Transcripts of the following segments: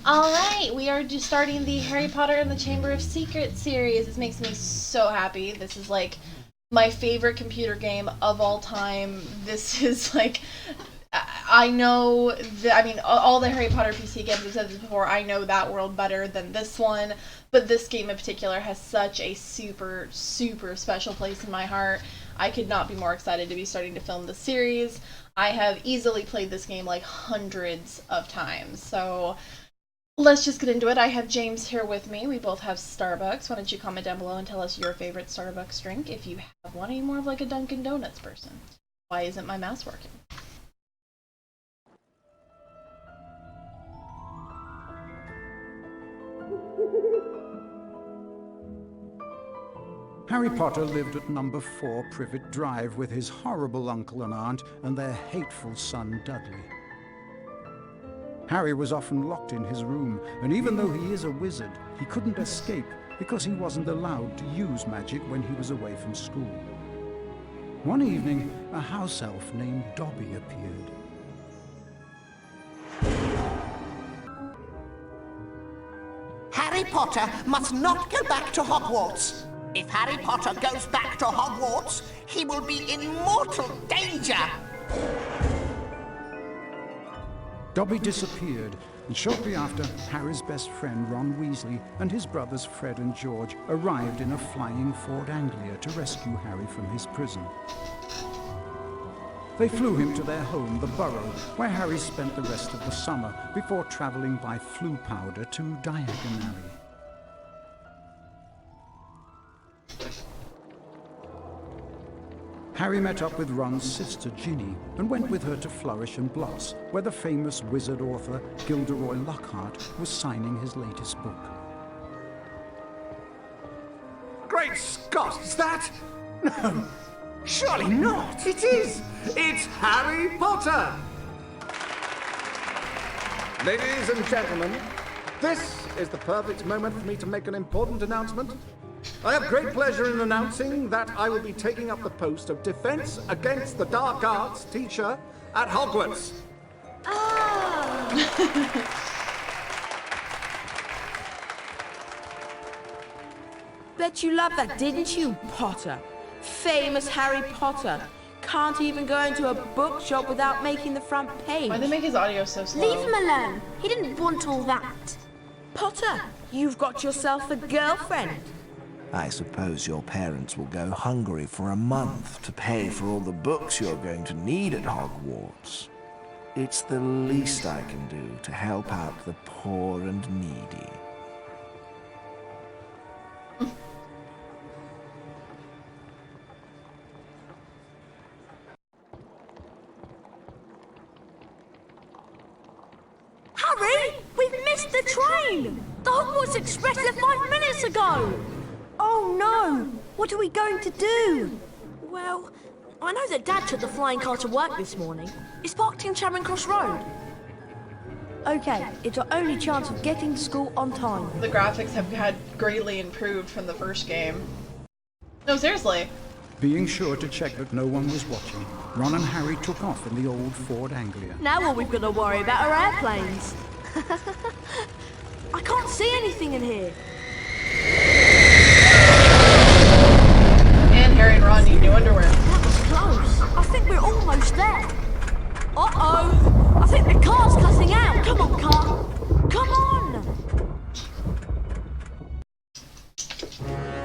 Alright, we are just starting the Harry Potter and the Chamber of Secrets series. This makes me so happy. This is like my favorite computer game of all time. This is like, I know that, I mean, all the Harry Potter PC games, I've said this before, I know that world better than this one, but this game in particular has such a super, super special place in my heart. I could not be more excited to be starting to film the series. I have easily played this game like hundreds of times, so let's just get into it. I have James here with me. We both have Starbucks. Why don't you comment down below and tell us your favorite Starbucks drink if you have one? Are you more of like a Dunkin' Donuts person? Why isn't my mouse working? Harry Potter lived at number 4 Privet Drive with his horrible uncle and aunt and their hateful son Dudley. Harry was often locked in his room, and even though he is a wizard, he couldn't escape because he wasn't allowed to use magic when he was away from school. One evening, a house elf named Dobby appeared. Harry Potter must not go back to Hogwarts. If Harry Potter goes back to Hogwarts, he will be in mortal danger. Dobby disappeared, and shortly after, Harry's best friend Ron Weasley and his brothers Fred and George arrived in a flying Ford Anglia to rescue Harry from his prison. They flew him to their home, the Burrow, where Harry spent the rest of the summer before traveling by Floo Powder to Diagon Alley. Harry met up with Ron's sister Ginny and went with her to Flourish and Blotts, where the famous wizard author Gilderoy Lockhart was signing his latest book. Great Scott, is that? No, surely not. It is. It's Harry Potter. Ladies and gentlemen, this is the perfect moment for me to make an important announcement. I have great pleasure in announcing that I will be taking up the post of Defense Against the Dark Arts teacher at Hogwarts. Bet you loved that, didn't you, Potter? Famous Harry Potter. Can't even go into a bookshop without making the front page. Why do they make his audio so slow? Leave him alone. He didn't want all that. Potter, you've got yourself a girlfriend. I suppose your parents will go hungry for a month to pay for all the books you're going to need at Hogwarts. It's the least I can do to help out the poor and needy. Harry, we've missed the train. The Hogwarts Express left 5 minutes ago. Oh no! What are we going to do? Well, I know that Dad took the flying car to work this morning. It's parked in Charing Cross Road. Okay, it's our only chance of getting to school on time. The graphics have had greatly improved from the first game. No, seriously. Being sure to check that no one was watching, Ron and Harry took off in the old Ford Anglia. Now all we've got to worry about are airplanes. I can't see anything in here. And Harry and Ron need new underwear. That was close. I think we're almost there. Uh-oh! I think the car's cutting out. Come on, car. Come on!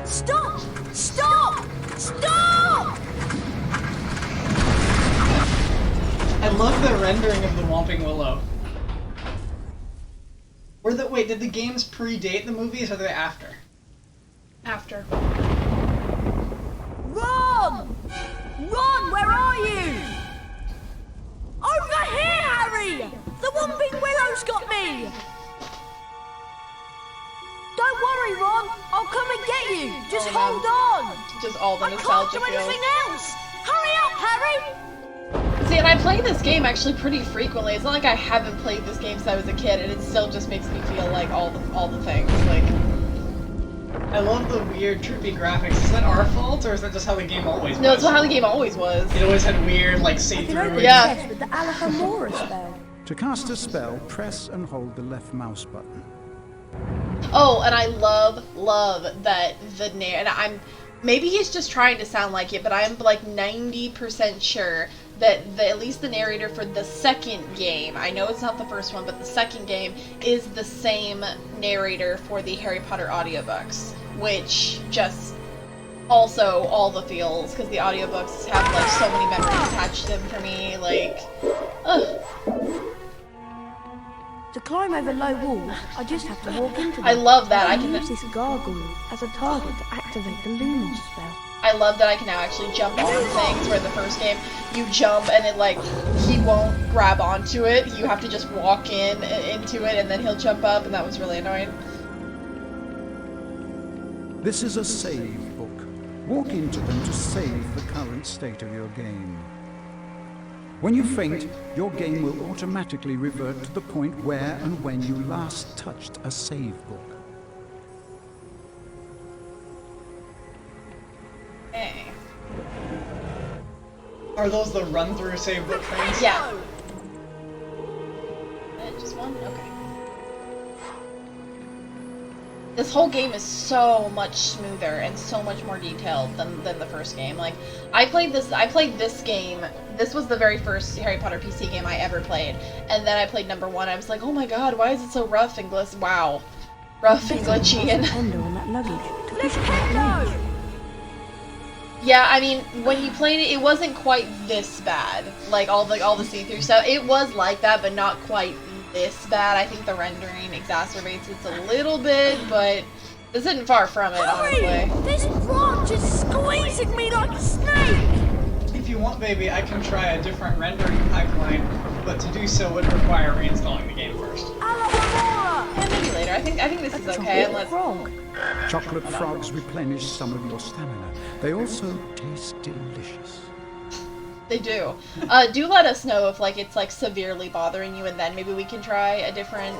Stop! Stop! Stop! I love the rendering of the Whomping Willow. Wait, did the games predate the movies or are they after? After. Ron! Ron, where are you? Over here, Harry! The Whomping Willow's got me! Don't worry, Ron. I'll come and get you. Just hold on. Just all the I can't nostalgia do feels. anything else. Hurry up, Harry! See, and I play this game actually pretty frequently. It's not like I haven't played this game since I was a kid, and it still just makes me feel like all the things. Like, I love the weird, trippy graphics. Is that our fault, or is that just how the game always was? no, it's how the game always was. It always had weird, like, I can see-through. open Yeah. the chest with the Alejandro spell. To cast a spell, press and hold the left mouse button. Oh, and I love that the maybe he's just trying to sound like it, but I'm like 90% sure that at least the narrator for the second game, I know it's not the first one, but the second game is the same narrator for the Harry Potter audiobooks, which just also all the feels, because the audiobooks have like so many memories attached to them for me, like, ugh. To climb over low walls, I just have to walk into them. I love that. I can use this gargoyle as a target to activate the Lumos spell. I love that I can now actually jump on things, where the first game, you jump and it like, he won't grab onto it, you have to just walk into it and then he'll jump up, and that was really annoying. This is a save book. Walk into them to save the current state of your game. When you faint, your game will automatically revert to the point where and when you last touched a save book. Hey. Are those the run-through save book things? Yeah. Just one? Okay. This whole game is so much smoother and so much more detailed than the first game. Like, I played this game, this was the very first Harry Potter PC game I ever played, and then I played number 1, I was like, oh my god, why is it so rough and rough and glitchy, and... Yeah, I mean, when you played it, it wasn't quite this bad. Like, all the see-through stuff, it was like that, but not quite this bad. I think the rendering exacerbates it a little bit, but this isn't far from it, honestly. This branch is squeezing me like a snake! If you want, baby, I can try a different rendering pipeline, but to do so would require reinstalling the game first. Yeah, maybe later. I think this is okay, unless... Chocolate frogs replenish some of your stamina. They also taste delicious. They do. Do let us know if it's severely bothering you, and then maybe we can try a different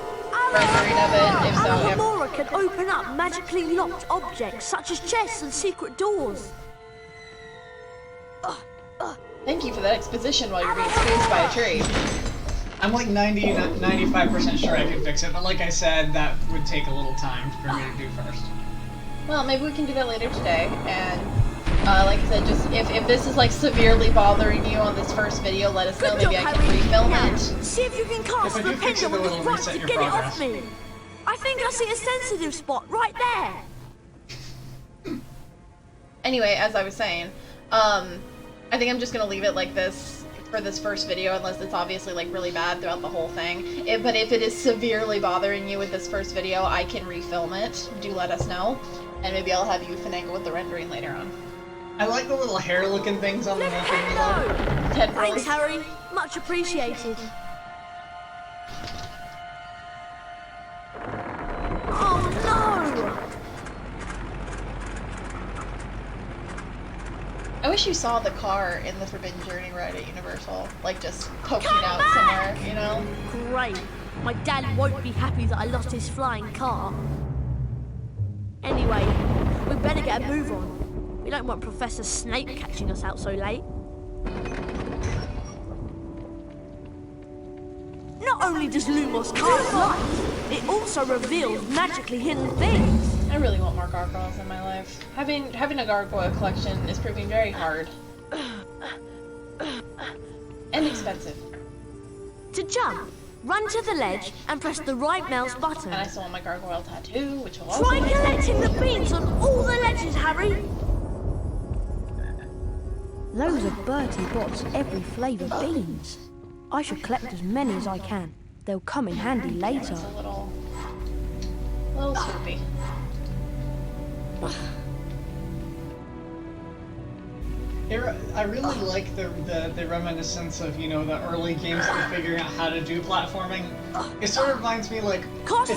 rendering of it. If so, yeah. Laura can open up magically locked objects such as chests and secret doors. Thank you for that exposition while you're being squeezed by a tree. I'm like 95% sure I can fix it, but like I said, that would take a little time for me to do first. Well, maybe we can do that later today, and like I said, just if this is severely bothering you on this first video, let us know. Maybe I can refilm it. See if you can cast the pendulum with the front to get it off me. I think I see a sensitive spot right there. Anyway, as I was saying, I think I'm just gonna leave it like this for this first video, unless it's obviously really bad throughout the whole thing. But if it is severely bothering you with this first video, I can refilm it. Do let us know, and maybe I'll have you finagle with the rendering later on. I like the little hair-looking things on the Nintendo. Thanks, Harry. Much appreciated. Oh no! I wish you saw the car in the Forbidden Journey ride at Universal, just poking out somewhere, you know? Great. My dad won't be happy that I lost his flying car. Anyway, we better get a move on. We don't want Professor Snape catching us out so late. Not only does Lumos cast light, it also reveals magically hidden things. I really want more gargoyles in my life. Having a gargoyle collection is proving very hard. And expensive. To jump, run to the ledge and press the right mouse button. And I still want my gargoyle tattoo, which will also... Try collecting the beans on all the ledges, Harry! Loads of Bertie bots every flavour beans. I should collect as many as I can. They'll come in handy later. It's a little swoopy. I really like the reminiscence of, the early games that were figuring out how to do platforming. It sort of reminds me it's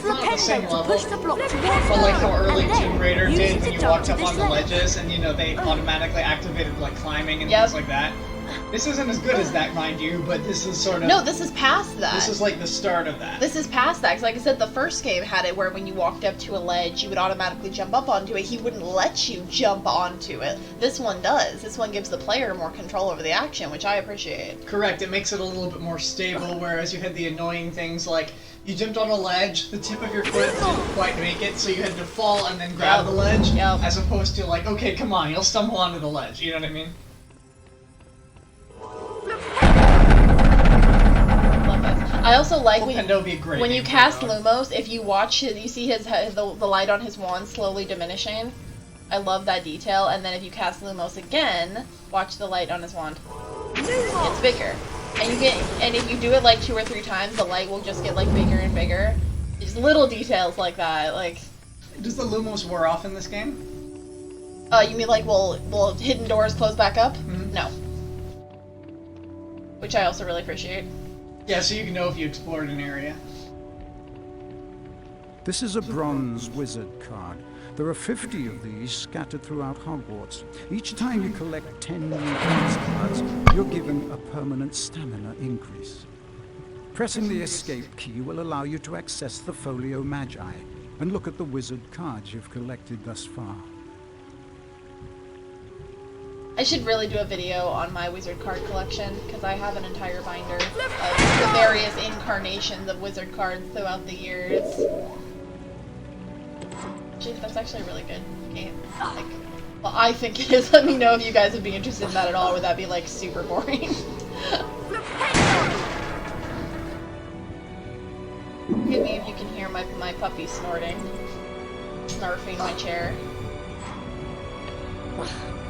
not the same level, but like how early Tomb Raider did when you walked up on the ledges and, they automatically activated climbing and things like that. This isn't as good as that, mind you, but this is sort of... No, this is past that. This is like the start of that. This is past that, because like I said, the first game had it where when you walked up to a ledge, you would automatically jump up onto it. He wouldn't let you jump onto it. This one does. This one gives the player more control over the action, which I appreciate. Correct. It makes it a little bit more stable, whereas you had the annoying things like you jumped on a ledge, the tip of your foot didn't quite make it, so you had to fall and then grab the ledge, as opposed to like, okay, come on, you'll stumble onto the ledge. You know what I mean? I also like when you cast Lumos, if you watch his, you see the light on his wand slowly diminishing. I love that detail. And then if you cast Lumos again, watch the light on his wand. It's bigger, and if you do it like 2 or 3 times, the light will just get like bigger and bigger. Just little details like that. Like, does the Lumos wear off in this game? You mean like will hidden doors close back up? No. Which I also really appreciate. Yeah, so you can know if you explored an area. This is a bronze wizard card. There are 50 of these scattered throughout Hogwarts. Each time you collect 10 new bronze cards, you're given a permanent stamina increase. Pressing the escape key will allow you to access the Folio Magi and look at the wizard cards you've collected thus far. I should really do a video on my wizard card collection, because I have an entire binder of the various incarnations of wizard cards throughout the years. That's actually a really good game. Like, well, I think it is. Let me know if you guys would be interested in that at all, or would that be like super boring? Forgive me if you can hear my puppy snorting. Snarfing my chair.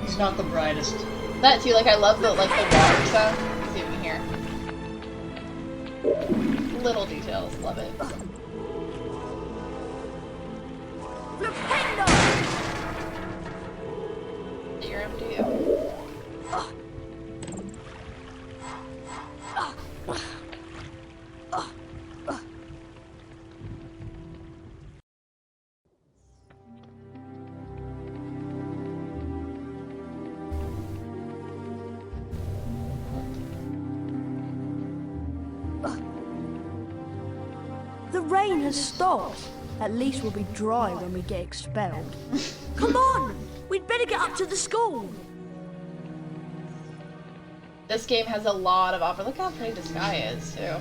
He's not the brightest. That too, like I love the water sound. Let's see if you can hear. Little details, love it. You're empty. The rain has stopped. At least we'll be dry when we get expelled. Come on! We'd better get up to the school! This game has a lot of look how pretty the sky is too.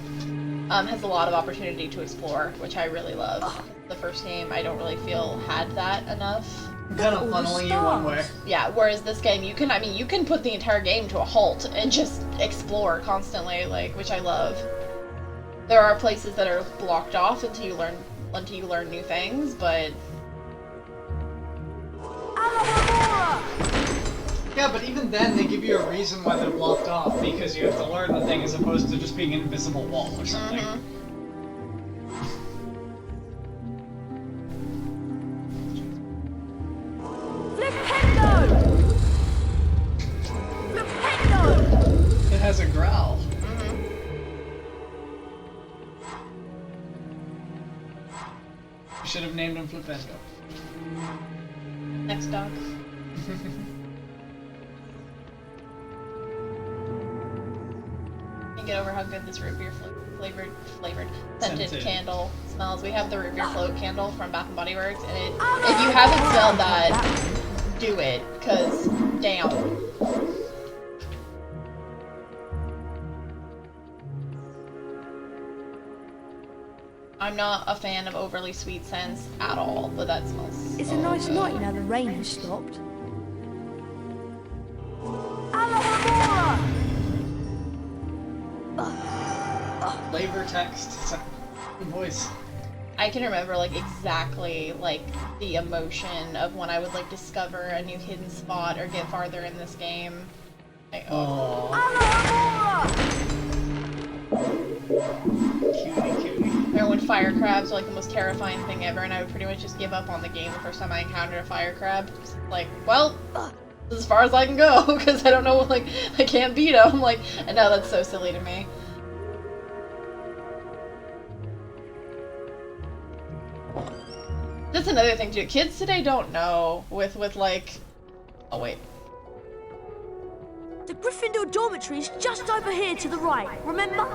Has a lot of opportunity to explore, which I really love. The first game I don't really feel had that enough. Kind of funneling you one way. Yeah, whereas this game you can put the entire game to a halt and just explore constantly, like, which I love. There are places that are blocked off until you learn new things, but yeah, but even then they give you a reason why they're blocked off, because you have to learn the thing as opposed to just being an invisible wall or something. It has a growl. You should have named him Flipendo. Next dog. Can't get over how good this root beer flavored scented candle smells. We have the root beer float candle from Bath and Body Works, and if you haven't smelled that, do it, cause damn. I'm not a fan of overly sweet scents at all, but that smells It's so a nice good. night now the rain has stopped. Flavor text. Good voice. I can remember like exactly like the emotion of when I would like discover a new hidden spot or get farther in this game. Like, or when fire crabs were like the most terrifying thing ever, and I would pretty much just give up on the game the first time I encountered a fire crab. Just like, well, this is as far as I can go because I don't know, like, I can't beat them. Like, I know that's so silly to me. That's another thing too. Kids today don't know with like, oh wait. The Gryffindor dormitory's just over here to the right, remember?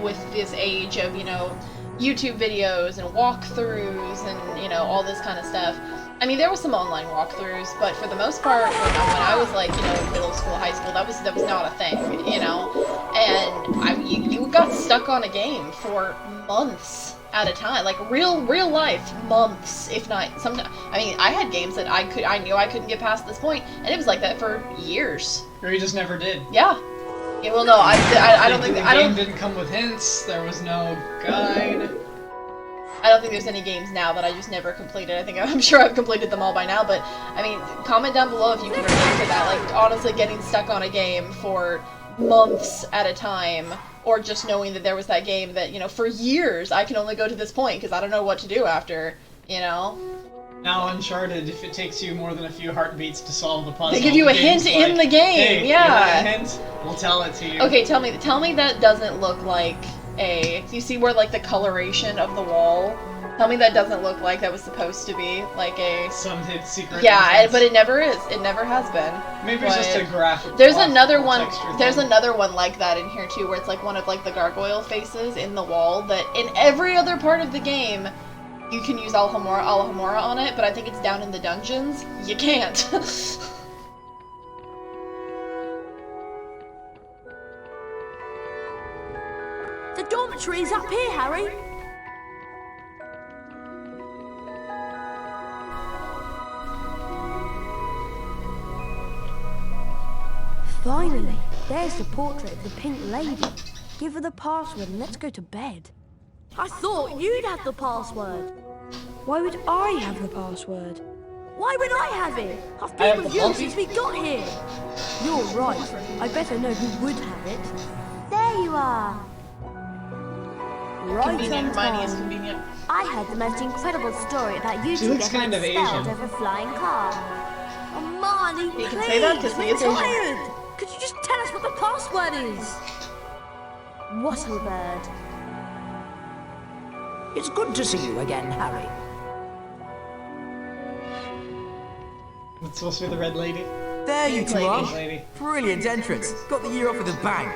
With this age of, you know, YouTube videos and walkthroughs and, you know, all this kind of stuff. I mean, there was some online walkthroughs, but for the most part, when I was like, you know, middle school, high school, that was not a thing, you know. And you got stuck on a game for months at a time, like real life months, if not sometimes. I mean, I had games that I knew I couldn't get past this point, and it was like that for years. Or you just never did. Yeah. Yeah, well, no, I don't think the game didn't come with hints. There was no guide. I don't think there's any games now that I just never completed. I'm sure I've completed them all by now, but I mean, comment down below if you can relate to that. Like, honestly, getting stuck on a game for months at a time, or just knowing that there was that game that, you know, for years I can only go to this point because I don't know what to do after, you know. Now Uncharted, if it takes you more than a few heartbeats to solve the puzzle, they give you a hint in the game. Hey, yeah. You want a hint? We'll tell it to you. Okay, tell me that doesn't look like a. Do you see where like the coloration of the wall? Tell me that doesn't look like that was supposed to be like a some secret. Yeah, but it never is. It never has been. Maybe it's just a graphic. There's another one. There's another one like that in here too, where it's like one of like the gargoyle faces in the wall. That in every other part of the game, you can use Alhambra on it, but I think it's down in the dungeons. You can't. The dormitory's up here, Harry. Finally, there's the portrait of the Pink Lady. Give her the password and let's go to bed. I thought you'd have the password. Why would I have the password? Why would I have it? I've been with you since we got here. You're right. I better know who would have it. There you are. Right convenient, on Hermione is time. convenient. I heard the most incredible story about you She two looks getting kind of expelled Asian. over a flying car. Oh, Marnie, You please, can say that 'cause he we're is Asian. tired. Could you just tell us what the password is? Wattlebird. It's good to see you again, Harry. It's supposed to be the red lady. There you two Lady. are. Lady. Brilliant entrance. Got the year off with a bang.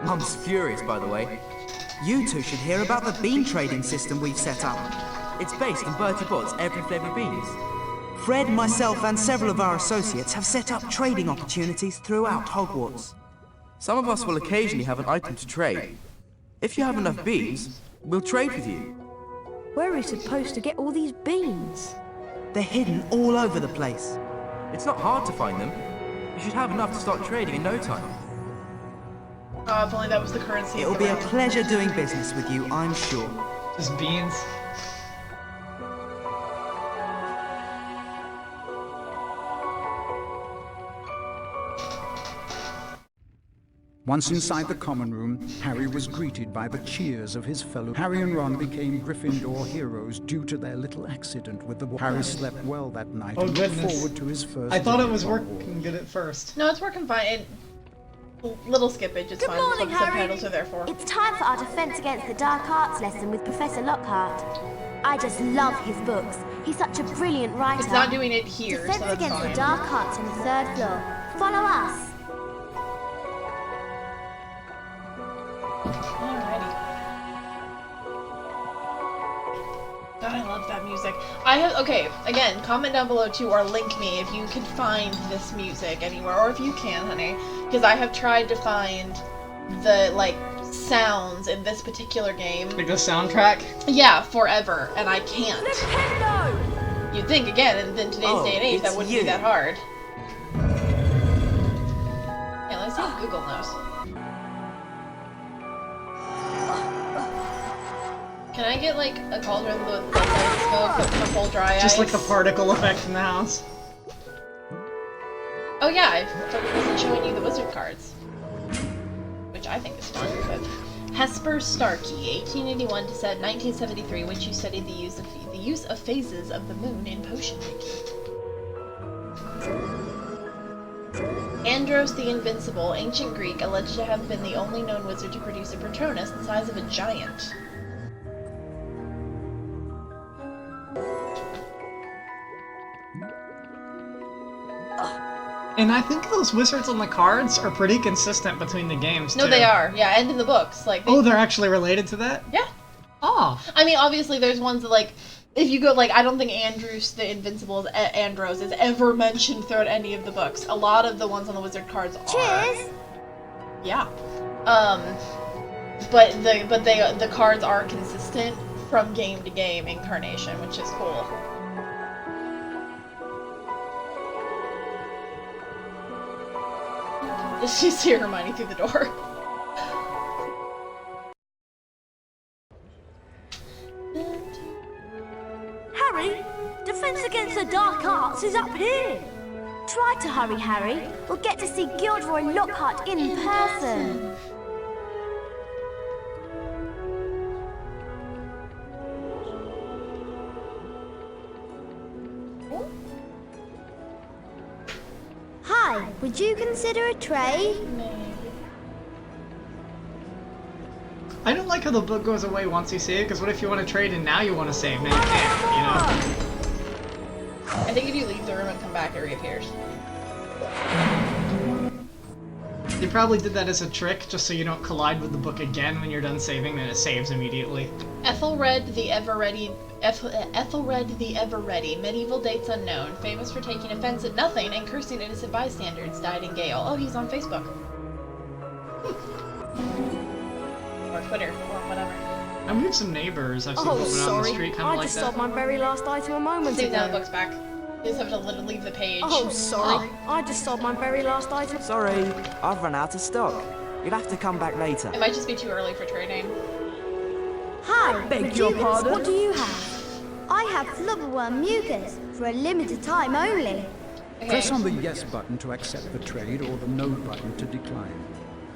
Mum's furious, by the way. You two should hear about the bean trading system we've set up. It's based on Bertie Bott's every flavour beans. Fred, myself, and several of our associates have set up trading opportunities throughout Hogwarts. Some of us will occasionally have an item to trade. If you have enough beans, we'll trade with you. Where are we supposed to get all these beans? They're hidden all over the place. It's not hard to find them. You should have enough to start trading in no time. Oh, if only that was the currency. It'll be a pleasure doing business with you, I'm sure. Just beans. Once inside the common room, Harry was greeted by the cheers of his fellow. Harry and Ron became Gryffindor heroes due to their little accident with the wall. Harry slept well that night and looked forward to his first I thought day it was at Hogwarts. working good at first. No, it's working fine. Little skippage, it's Good fine. morning, That's what the Harry. subtitles are there for. It's time for our Defense Against the Dark Arts lesson with Professor Lockhart. I just love his books. He's such a brilliant writer. It's not doing it here, so Defense that's Against fine. the Dark Arts on the 3rd floor. Follow us. Alrighty. God, I love that music. Okay, again, comment down below too, or link me if you can find this music anywhere, or if you can, honey, because I have tried to find the, like, sounds in this particular game. Like the soundtrack? Yeah, forever, and I can't. Nintendo! You'd think, again, in today's day and age, that it's wouldn't you. be that hard. Yeah, let's see if Google knows. Can I get, like, a cauldron with smoke, put some full dry ice? Just like the particle effect in the house. Oh yeah, I wasn't showing you the wizard cards. Which I think is fun, but... Hesper Starkey, 1881 to 1973, when she studied the use of phases of the moon in potion making. Andros the Invincible, ancient Greek, alleged to have been the only known wizard to produce a Patronus the size of a giant. And I think those wizards on the cards are pretty consistent between the games, No, too. they are. Yeah, and in the books. Like. They're actually related to that? Yeah. Oh. I mean, obviously, there's ones that, like, if you go, like, I don't think Andrews the Invincible, Andros, is ever mentioned throughout any of the books. A lot of the ones on the wizard cards are. Cheers! Yeah. But the cards are consistent from game to game incarnation, which is cool. Did she see Hermione through the door? Harry, defense against the dark arts is up here. Try to hurry, Harry. We'll get to see Gilderoy Lockhart in person. Hi, would you consider a trade? I don't like how the book goes away once you save, because what if you want to trade and now you want to save? Now you can't, you know? I think if you leave the room and come back, it reappears. They probably did that as a trick, just so you don't collide with the book again when you're done saving, then it saves immediately. Ethelred the Ever-Ready, medieval dates unknown, famous for taking offense at nothing and cursing innocent bystanders, died in Gale. Oh, he's on Facebook. Or Twitter, or whatever. I moved some neighbors. I've seen people around the street kind of like that. I just sold my very last item a moment See, ago. now the book's back. You just have to leave the page. Oh, sorry. I just sold my very last item. Sorry, I've run out of stock. You'll have to come back later. It might just be too early for trading. Hi, Beg your pardon? What do you have? I have flubberworm mucus for a limited time only. Okay. Press on the yes button to accept the trade or the no button to decline.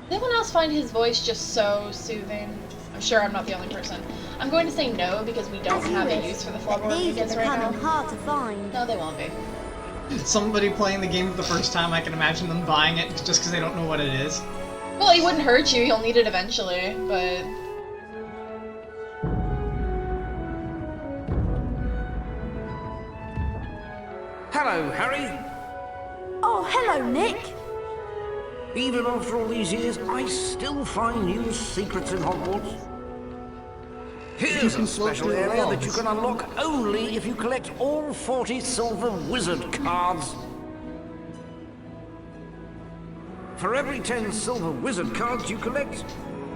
Does anyone else find his voice just so soothing? I'm sure I'm not the only person. I'm going to say no because we don't have a use for the flubberworm These are mucus right now. becoming hard to find. No, they won't be. Somebody playing the game for the first time, I can imagine them buying it just because they don't know what it is. Well, he wouldn't hurt you. He'll need it eventually, but... Hello, Harry. Oh, hello, Nick. Even after all these years, I still find new secrets in Hogwarts. Here's a special area that you can unlock only if you collect all 40 silver wizard cards. For every 10 silver wizard cards you collect,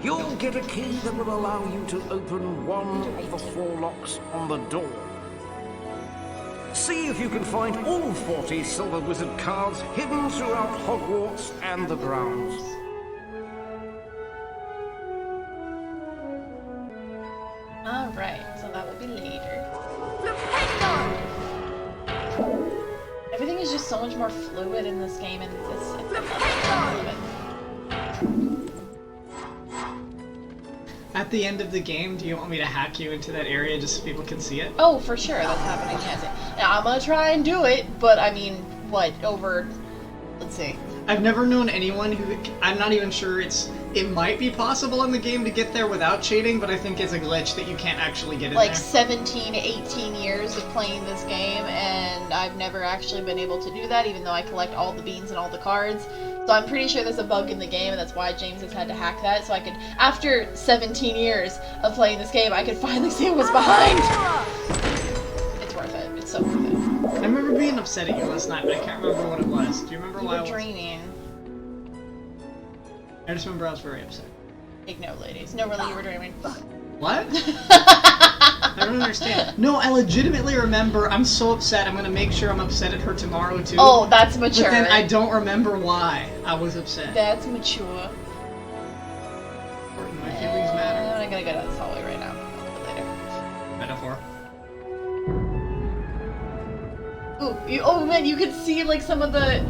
you'll get a key that will allow you to open one of the 4 locks on the door. See if you can find all 40 silver wizard cards hidden throughout Hogwarts and the grounds. Alright, so that will be later. Everything is just so much more fluid in this game, and I love it. At the end of the game, do you want me to hack you into that area just so people can see it? Oh, for sure, that's happening. Yes. Now, I'm gonna try and do it, but I mean, what, over... Let's see. I've never known anyone who... I'm not even sure it might be possible in the game to get there without cheating, but I think it's a glitch that you can't actually get in Like there. 17, 18 years of playing this game, and I've never actually been able to do that, even though I collect all the beans and all the cards. So I'm pretty sure there's a bug in the game, and that's why James has had to hack that, so I could, after 17 years of playing this game, I could finally see what was behind! It's worth it. It's so worth it. I remember being upset at you last night, but I can't remember what it was. Do you remember why I You was? were dreaming. I just remember I was very upset. Take note, ladies. No, really, you were dreaming. What? I don't understand. No, I legitimately remember. I'm so upset. I'm gonna make sure I'm upset at her tomorrow too. Oh, that's mature. But then I don't remember why I was upset. That's mature. My feelings matter. I'm gonna go down this hallway right now. A little bit later. Metaphor. Ooh, oh man, you could see like some of the.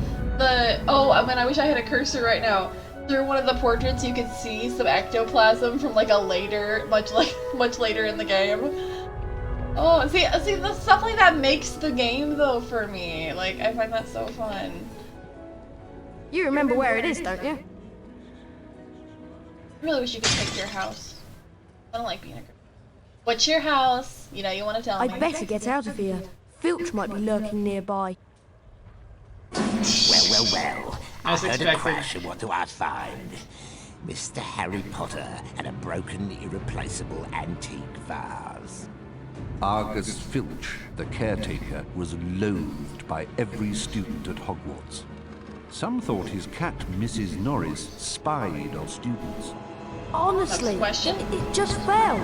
Oh, I mean, I wish I had a cursor right now. Through one of the portraits, you could see some ectoplasm from like a later, much later in the game. Oh, see, the stuff like that makes the game though for me. Like, I find that so fun. You remember where it is, don't you? I really wish you could pick your house. I don't like being a girl. What's your house? You know, you want to tell me. I'd better get out of here. Filch might be lurking nearby. Well, well, well. As I heard expected. a crash, and what do I find? Mr. Harry Potter and a broken, irreplaceable antique vase. Argus Filch, the caretaker, was loathed by every student at Hogwarts. Some thought his cat, Mrs. Norris, spied on students. Honestly, question? it just fell.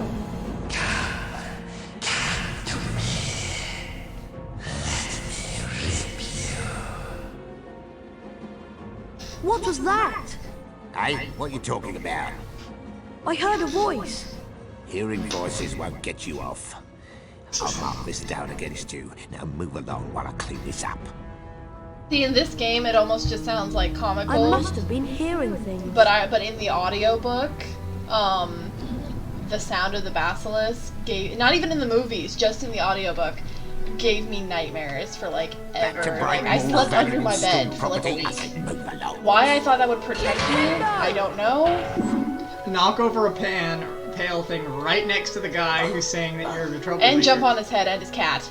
What was that? Hey, what are you talking about? I heard a voice. Hearing voices won't get you off. I'll mark this down against you. Now move along while I clean this up. See, in this game, it almost just sounds like I comical. must have been hearing things. But in the audiobook, the sound of the basilisk gave, not even in the movies, just in the audiobook, gave me nightmares for like ever. Like I slept under my bed for like a week. Why I thought that would protect me, I don't know. Knock over a pail thing right next to the guy who's saying that you're a troublemaker. And jump on his head and his cat.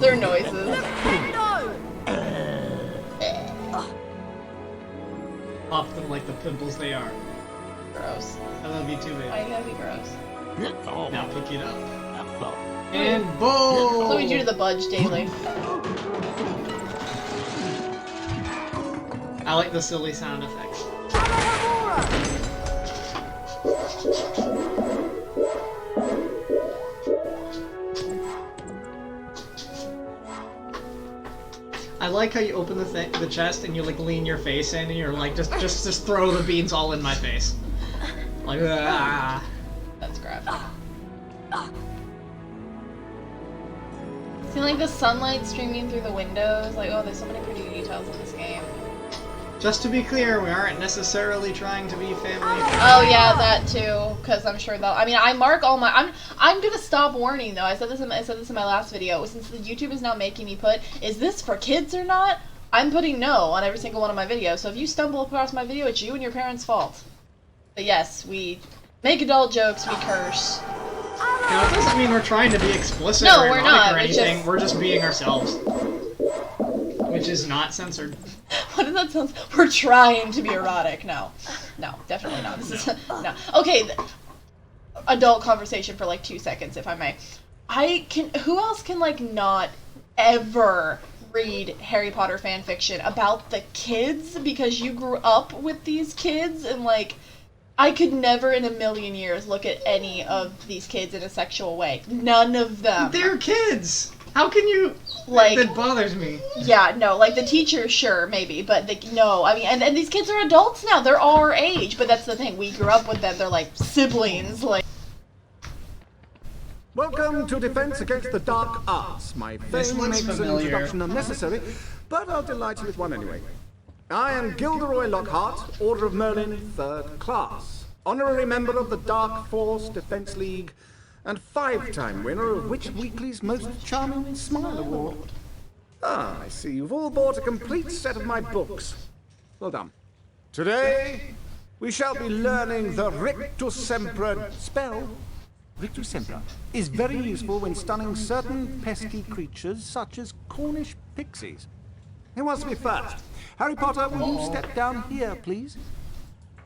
Their noises. Pop them like the pimples they are. Gross. I love you too, baby. Why you gotta be gross? Now pick it up. And boom! That's what we do to the Budge daily. I like the silly sound effects. I like how you open the chest and you like lean your face in and you're like just throw the beans all in my face. Like ah. That's graphic. See, like the sunlight streaming through the windows. Like, oh, there's so many pretty details in this game. Just to be clear, we aren't necessarily trying to be family. Oh yeah, that too. Because I'm sure they'll. I mean, I mark all my. I'm gonna stop warning though. I said this in my last video. Since the YouTube is now making me put, is this for kids or not? I'm putting no on every single one of my videos. So if you stumble across my video, it's you and your parents' fault. But yes, we make adult jokes. We curse. Now, it doesn't mean we're trying to be explicit No, or we're erotic not. or It's anything. just- We're just being ourselves. Which is not censored. What does that sound? We're trying to be erotic. No, definitely not. This is no. Okay, adult conversation for like 2 seconds, if I may. Who else can like not ever read Harry Potter fan fiction about the kids because you grew up with these kids and like. I could never in a million years look at any of these kids in a sexual way. None of them. They're kids! How can you... Like... That bothers me. Yeah, no, like the teacher, sure, maybe, but no, I mean, and these kids are adults now. They're our age, but that's the thing. We grew up with them. They're like siblings, like... Welcome to Defense Against the Dark Arts. My This fame looks makes familiar. an introduction unnecessary, but I'll delight you with one anyway. I am Gilderoy Lockhart, Order of Merlin, 3rd Class, honorary member of the Dark Force Defense League, and 5-time winner of Witch Weekly's Most Charming Smile Award. Ah, I see you've all bought a complete set of my books. Well done. Today, we shall be learning the Rictus Sempra spell. Rictus Sempra is very useful when stunning certain pesky creatures such as Cornish pixies. Who wants to be first? Harry Potter, will you step down here, please?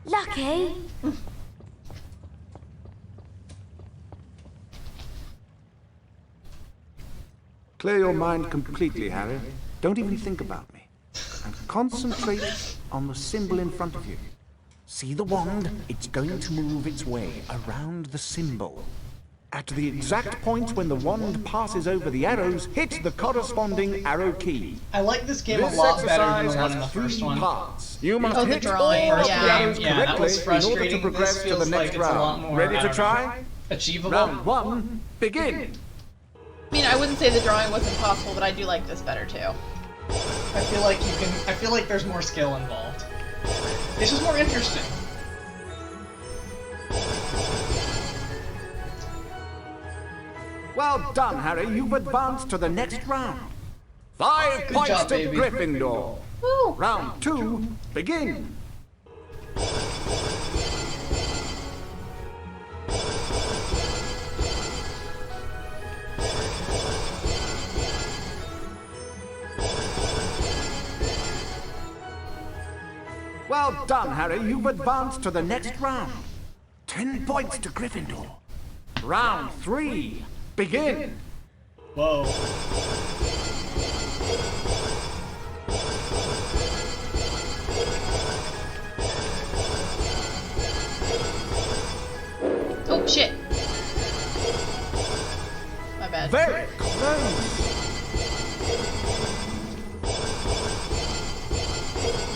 Lucky. Clear your mind completely, Harry. Don't even think about me. And concentrate on the symbol in front of you. See the wand? It's going to move its way around the symbol. At the exact point when the wand passes over the arrows, hit the corresponding arrow key. I like this game a This lot better than exercise the one in the has first 3 one. parts. You must Oh, the hit drawing, all of yeah. the arrows Yeah, that was correctly in order to frustrating. progress This to the feels next like it's a lot round. more, Ready I to don't try? Achievable. Round 1, begin! I mean, I wouldn't say the drawing wasn't possible, but I do like this better too. I feel like there's more skill involved. It's just more interesting. Well done, Harry. You've advanced to the next round. 5 Good points job, to baby. Gryffindor. Woo! Round 2, begin. Well done, Harry. You've advanced to the next round. 10 points to Gryffindor. Round 3. Begin. Whoa. Oh shit. My bad. Very close.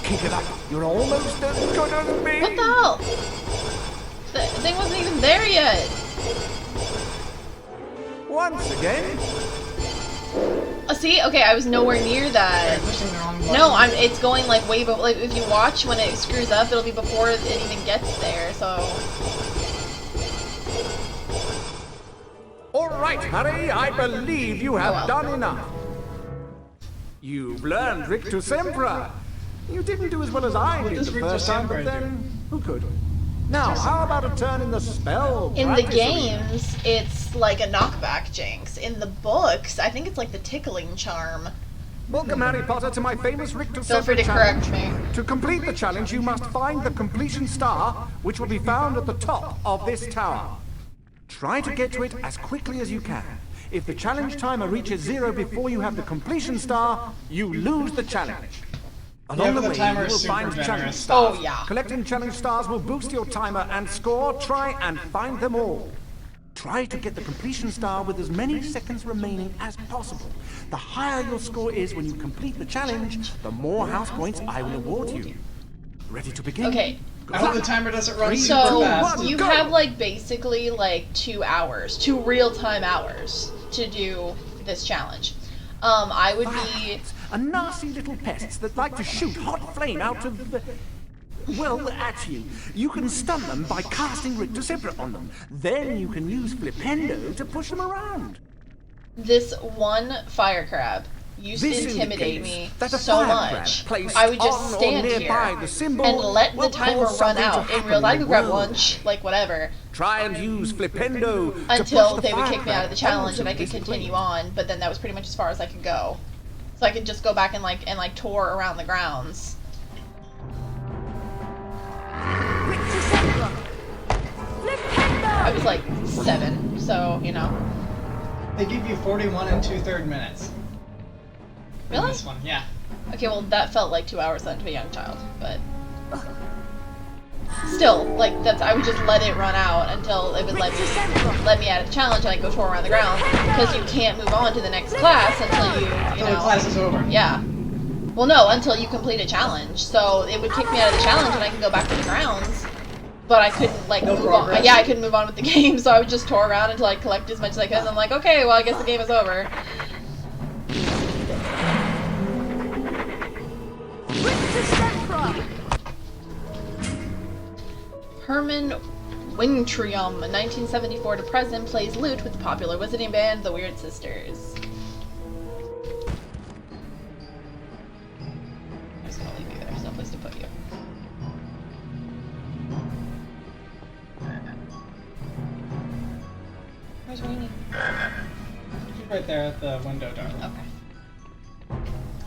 Keep it up. You're almost as good as me. What the hell? The thing wasn't even there yet. Once again. See, okay, I was nowhere near that. Pushing the wrong button. No, it's going like way before. Like if you watch when it screws up, it'll be before it even gets there. So. All right, Harry. I believe you have done enough. You've learned Rictus Sempra. You didn't do as well as I did the first time, but then who could? Now, how about a turn in the spell? In the games, it's like a knockback jinx. In the books, I think it's like the tickling charm. Welcome, Harry Potter, to my famous Rictus Feel free to challenge. correct me. To complete the challenge, you must find the completion star, which will be found at the top of this tower. Try to get to it as quickly as you can. If the challenge timer reaches 0 before you have the completion star, you lose the challenge. Along the way, you will find challenge stars. Oh, yeah. Collecting challenge stars will boost your timer and score. Try and find them all. Try to get the completion star with as many seconds remaining as possible. The higher your score is when you complete the challenge, the more house points I will award you. Ready to begin? Okay. I hope the timer doesn't run super So fast. you have like basically like 2 hours, 2 real-time hours to do this challenge. I would be a nasty little pests that like to shoot hot flame out of well, at you. You can stun them by casting Rictus Sempra on them. Then you can use Flipendo to push them around. this one fire crab used to intimidate me so much. I would just stand here and let the timer run out. In real life, I could grab lunch, like whatever. Try and use Flipendo until they would kick me out of the challenge and I could continue on. But then that was pretty much as far as I could go. So I could just go back and like tour around the grounds. I was like 7, so you know. They give you 41 and 2/3 minutes. Really? This one, yeah. Okay, well that felt like 2 hours then to a young child, but still, like I would just let it run out until it would let me out of the challenge and I go tour around the grounds because you can't move on to the next class until you know. The class is over. Yeah. Well, no, until you complete a challenge. So it would kick me out of the challenge and I could go back to the grounds. But I couldn't like move on. Yeah, I couldn't move on with the game, so I would just tour around until I collect as much as I could. And I'm like, okay, well, I guess the game is over. Herman Wintrium, 1974 to present, plays lute with the popular wizarding band, the Weird Sisters. I'm just gonna leave you there. There's no place to put you. Where's Weenie? She's right there at the window, darling. Okay.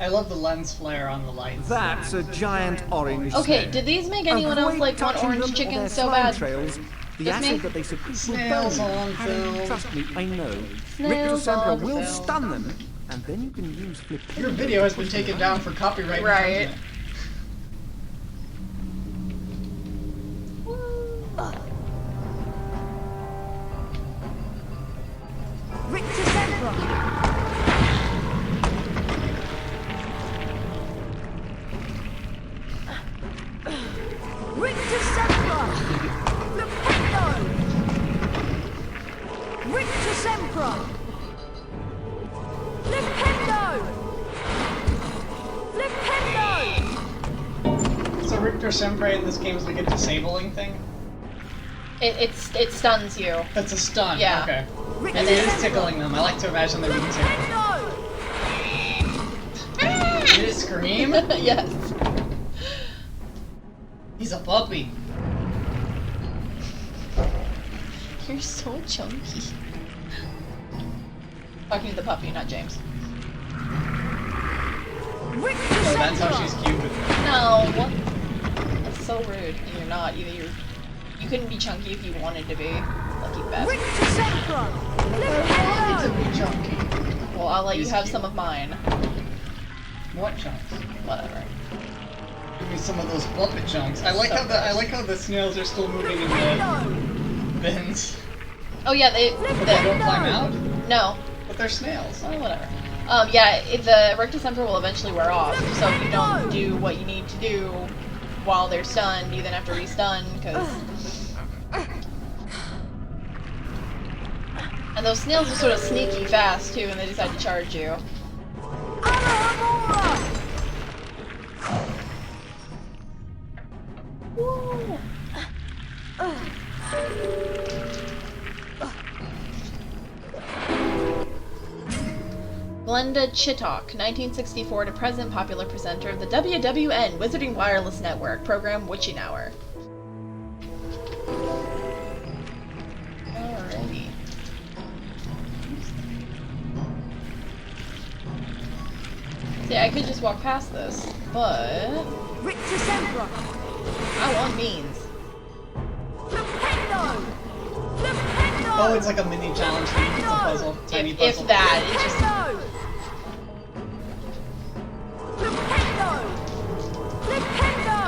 I love the lens flare on the lights. That's a giant orange Okay, snake. did these make anyone else like want orange chicken so bad? Trails, the Just me? acid that they secrete Snails will burn. on film. Trust me, I know. Snails Rictus Sempra on will film. stun them, and then you can use Flip. Your video has been taken down for copyright Right. infringement. Rictus Sempra! Rictus Sempra! Flipendo! Rictus Sempra! Flipendo! Flipendo! So Richter Sempre in this game is like a disabling thing? It stuns you. That's a stun. Yeah. Okay. And And then- it is tickling them. I like to imagine them being tickled. Did it scream? Yes. He's a puppy. You're so chunky. Talking to the puppy, not James. Oh, that's how she's cute with me. No. so rude. And you're not. You couldn't be chunky if you wanted to be. Lucky bastard. I wanted to be chunky. Well, I'll let you have some of mine. What chunks? Whatever. Give me some of those puppet chunks. I like how the snails are still moving in the bins. Oh yeah, they don't climb out? No. But they're snails. Oh, whatever. Yeah, the rectus emperor will eventually wear off, so if you don't do what you need to do while they're stunned, you then have to restun, because... And those snails are sort of sneaky fast, too, and they decide to charge you. Woo. Glenda Chittock, 1964 to present, popular presenter of the WWN Wizarding Wireless Network program Witching Hour. Alrighty. See, I could just walk past this, but I want beans. Oh, it's like a mini challenge thing. It's a puzzle. Tiny puzzle. If that, it just...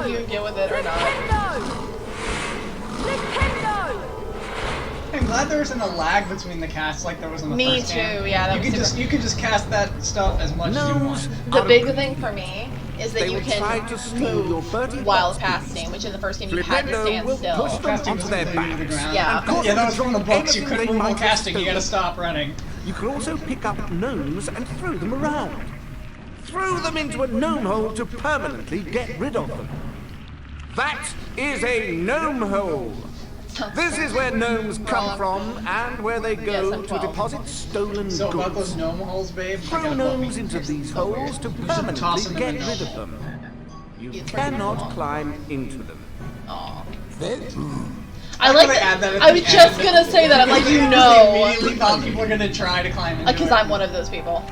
You can get with it or not. I'm glad there isn't a lag between the casts like there was in the first game. Me too, yeah. That You could just cast that stuff as much as you want. The big thing for me is that you can move while casting, which in the first game you had to stand still. Casting onto their backs. Yeah. Yeah, that was from the books. You couldn't move while casting. You gotta stop running. You can also pick up gnomes and throw them around. Throw them into a gnome hole to permanently get rid of them. That is a gnome hole. This is where gnomes come from and where they go to deposit stolen goods. So about those gnome holes, babe. Throw gnomes into these holes to permanently get rid of them. You cannot climb into them. I like that. I was just gonna say that. I'm like, you know. I immediately thought people were gonna try to climb into it. Because I'm one of those people.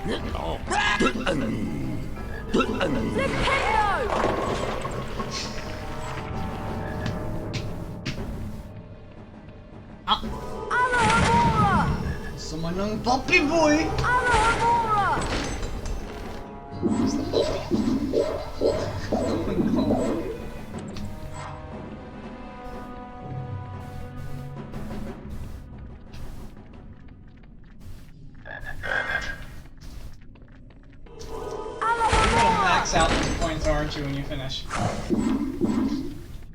Someone on puppy boy. Who's the puppy? Oh no. You're gonna max out those points, aren't you, when you finish? You're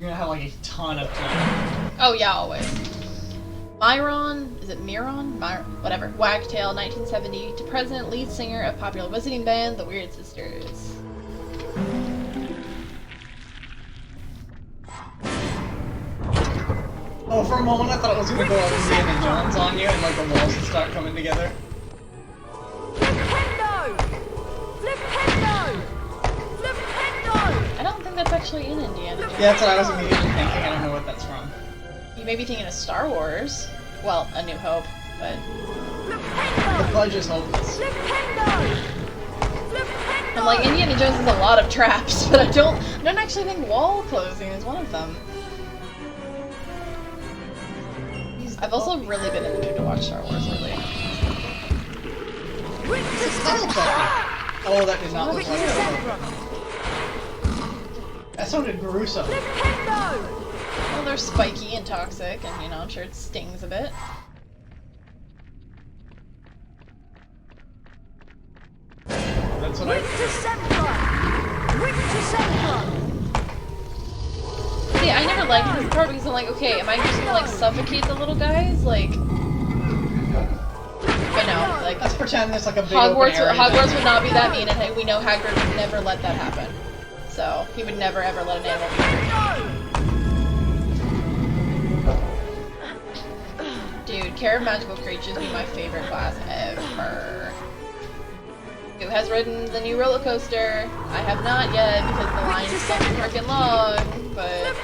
gonna have like a ton of time. Oh yeah, always. Myron, is it Miron? Whatever. Wagtail, 1970 to present, lead singer of popular wizarding band, The Weird Sisters. Oh, for a moment I thought it was gonna go all Indiana Jones on you and like the walls would start coming together. I don't think that's actually in Indiana Jones. Yeah, that's what I was immediately thinking. I don't know what that's from. You may be thinking of Star Wars. Well, A New Hope, but... The fudge is hopeless. I'm like, Indiana Jones has a lot of traps, but I don't actually think wall closing is one of them. I've also really been in the mood to watch Star Wars lately. Oh, that did not look like that. That sounded gruesome. Well, they're spiky and toxic, and, you know, I'm sure it stings a bit. That's what I... See, I never liked this part because I'm like, okay, am I just gonna, like, suffocate the little guys? Like... But no, like... Let's pretend there's like a big Hogwarts would not be that mean, and we know Hagrid would never let that happen. So, he would never ever let an animal be hurt. Dude, Care of Magical Creatures be my favorite class ever. Who has ridden the new roller coaster? I have not yet because the line is so freaking long, but...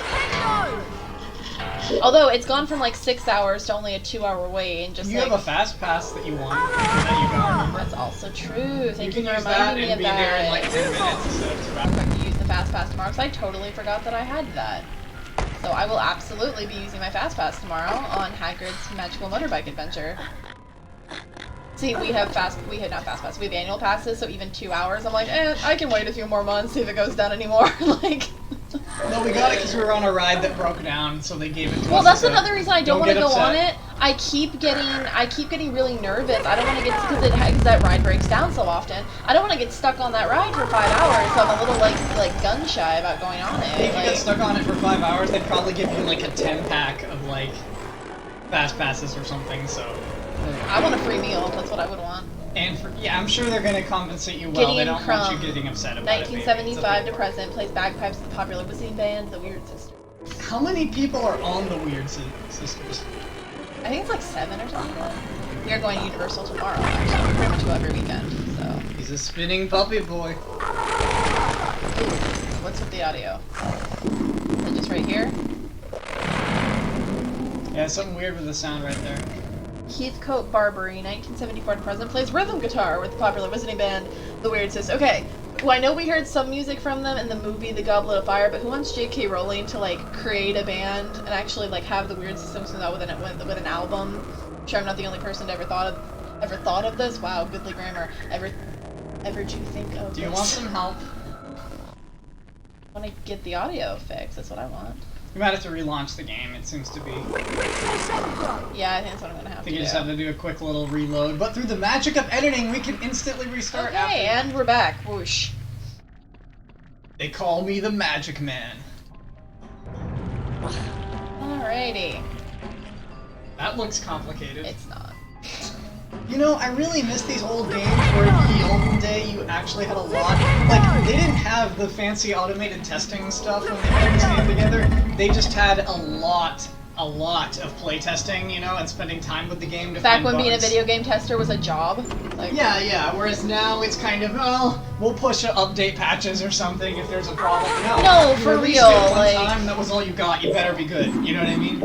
Although, it's gone from like 6 hours to only a 2-hour wait, and just You have a fast pass that you want, that you can remember. That's also true. Thank you for use reminding that me and of be there in like 10 minutes instead of 2 hours. I use the Fast Pass tomorrow because I totally forgot that I had that. So I will absolutely be using my Fast Pass tomorrow on Hagrid's Magical Motorbike Adventure. See, we have we have annual passes, so even 2 hours, I'm like, I can wait a few more months, see if it goes down anymore. Like. No, we got it because we were on a ride that broke down, so they gave it to us. Well, that's another reason I don't want to go upset. on it. I keep getting really nervous. I don't want to get because that ride breaks down so often. I don't want to get stuck on that ride for 5 hours. So I'm a little like gun shy about going on it. If you get stuck on it for 5 hours, they'd probably give you like a 10-pack of like fast passes or something. So I want a free meal. That's what I would want. And yeah, I'm sure they're going to compensate you well. They don't want you getting upset about 1975 to present, plays bagpipes with the popular whistling band, The Weird Sisters. How many people are on The Weird Sisters? I think it's like 7 or something. We are going to Universal tomorrow, actually. We pretty much go every weekend, so. He's a spinning puppy boy. Ooh, what's with the audio? Is it just right here? Yeah, something weird with the sound right there. Heathcote Barbary, 1974 to present, plays rhythm guitar with the popular visiting band, The Weird Sisters. Okay, well, I know we heard some music from them in the movie The Goblet of Fire, but who wants J.K. Rowling to, like, create a band and actually, like, have The Weird Sisters come out with an album? I'm sure I'm not the only person to ever thought of this. Wow, goodly grammar. Ever do you think of Do you this? want some help? I want to get the audio fixed. That's what I want. You might have to relaunch the game, it seems to be. Yeah, I think that's what I'm gonna have to do. I think you just have to do a quick little reload, but through the magic of editing, we can instantly restart after. Okay, and we're back. Whoosh. They call me the Magic Man. Alrighty. That looks complicated. It's not. You know, I really miss these old games where in the olden day you actually had a lot. Like, they didn't have the fancy automated testing stuff when they put this game together. They just had a lot of playtesting, you know, and spending time with the game to Back find when being a bugs. video game tester was a job. Like, Yeah, whereas now it's kind of, well, we'll push update patches or something if there's a problem. No, you for released real, it one like- time, that was all you got, you better be good, you know what I mean?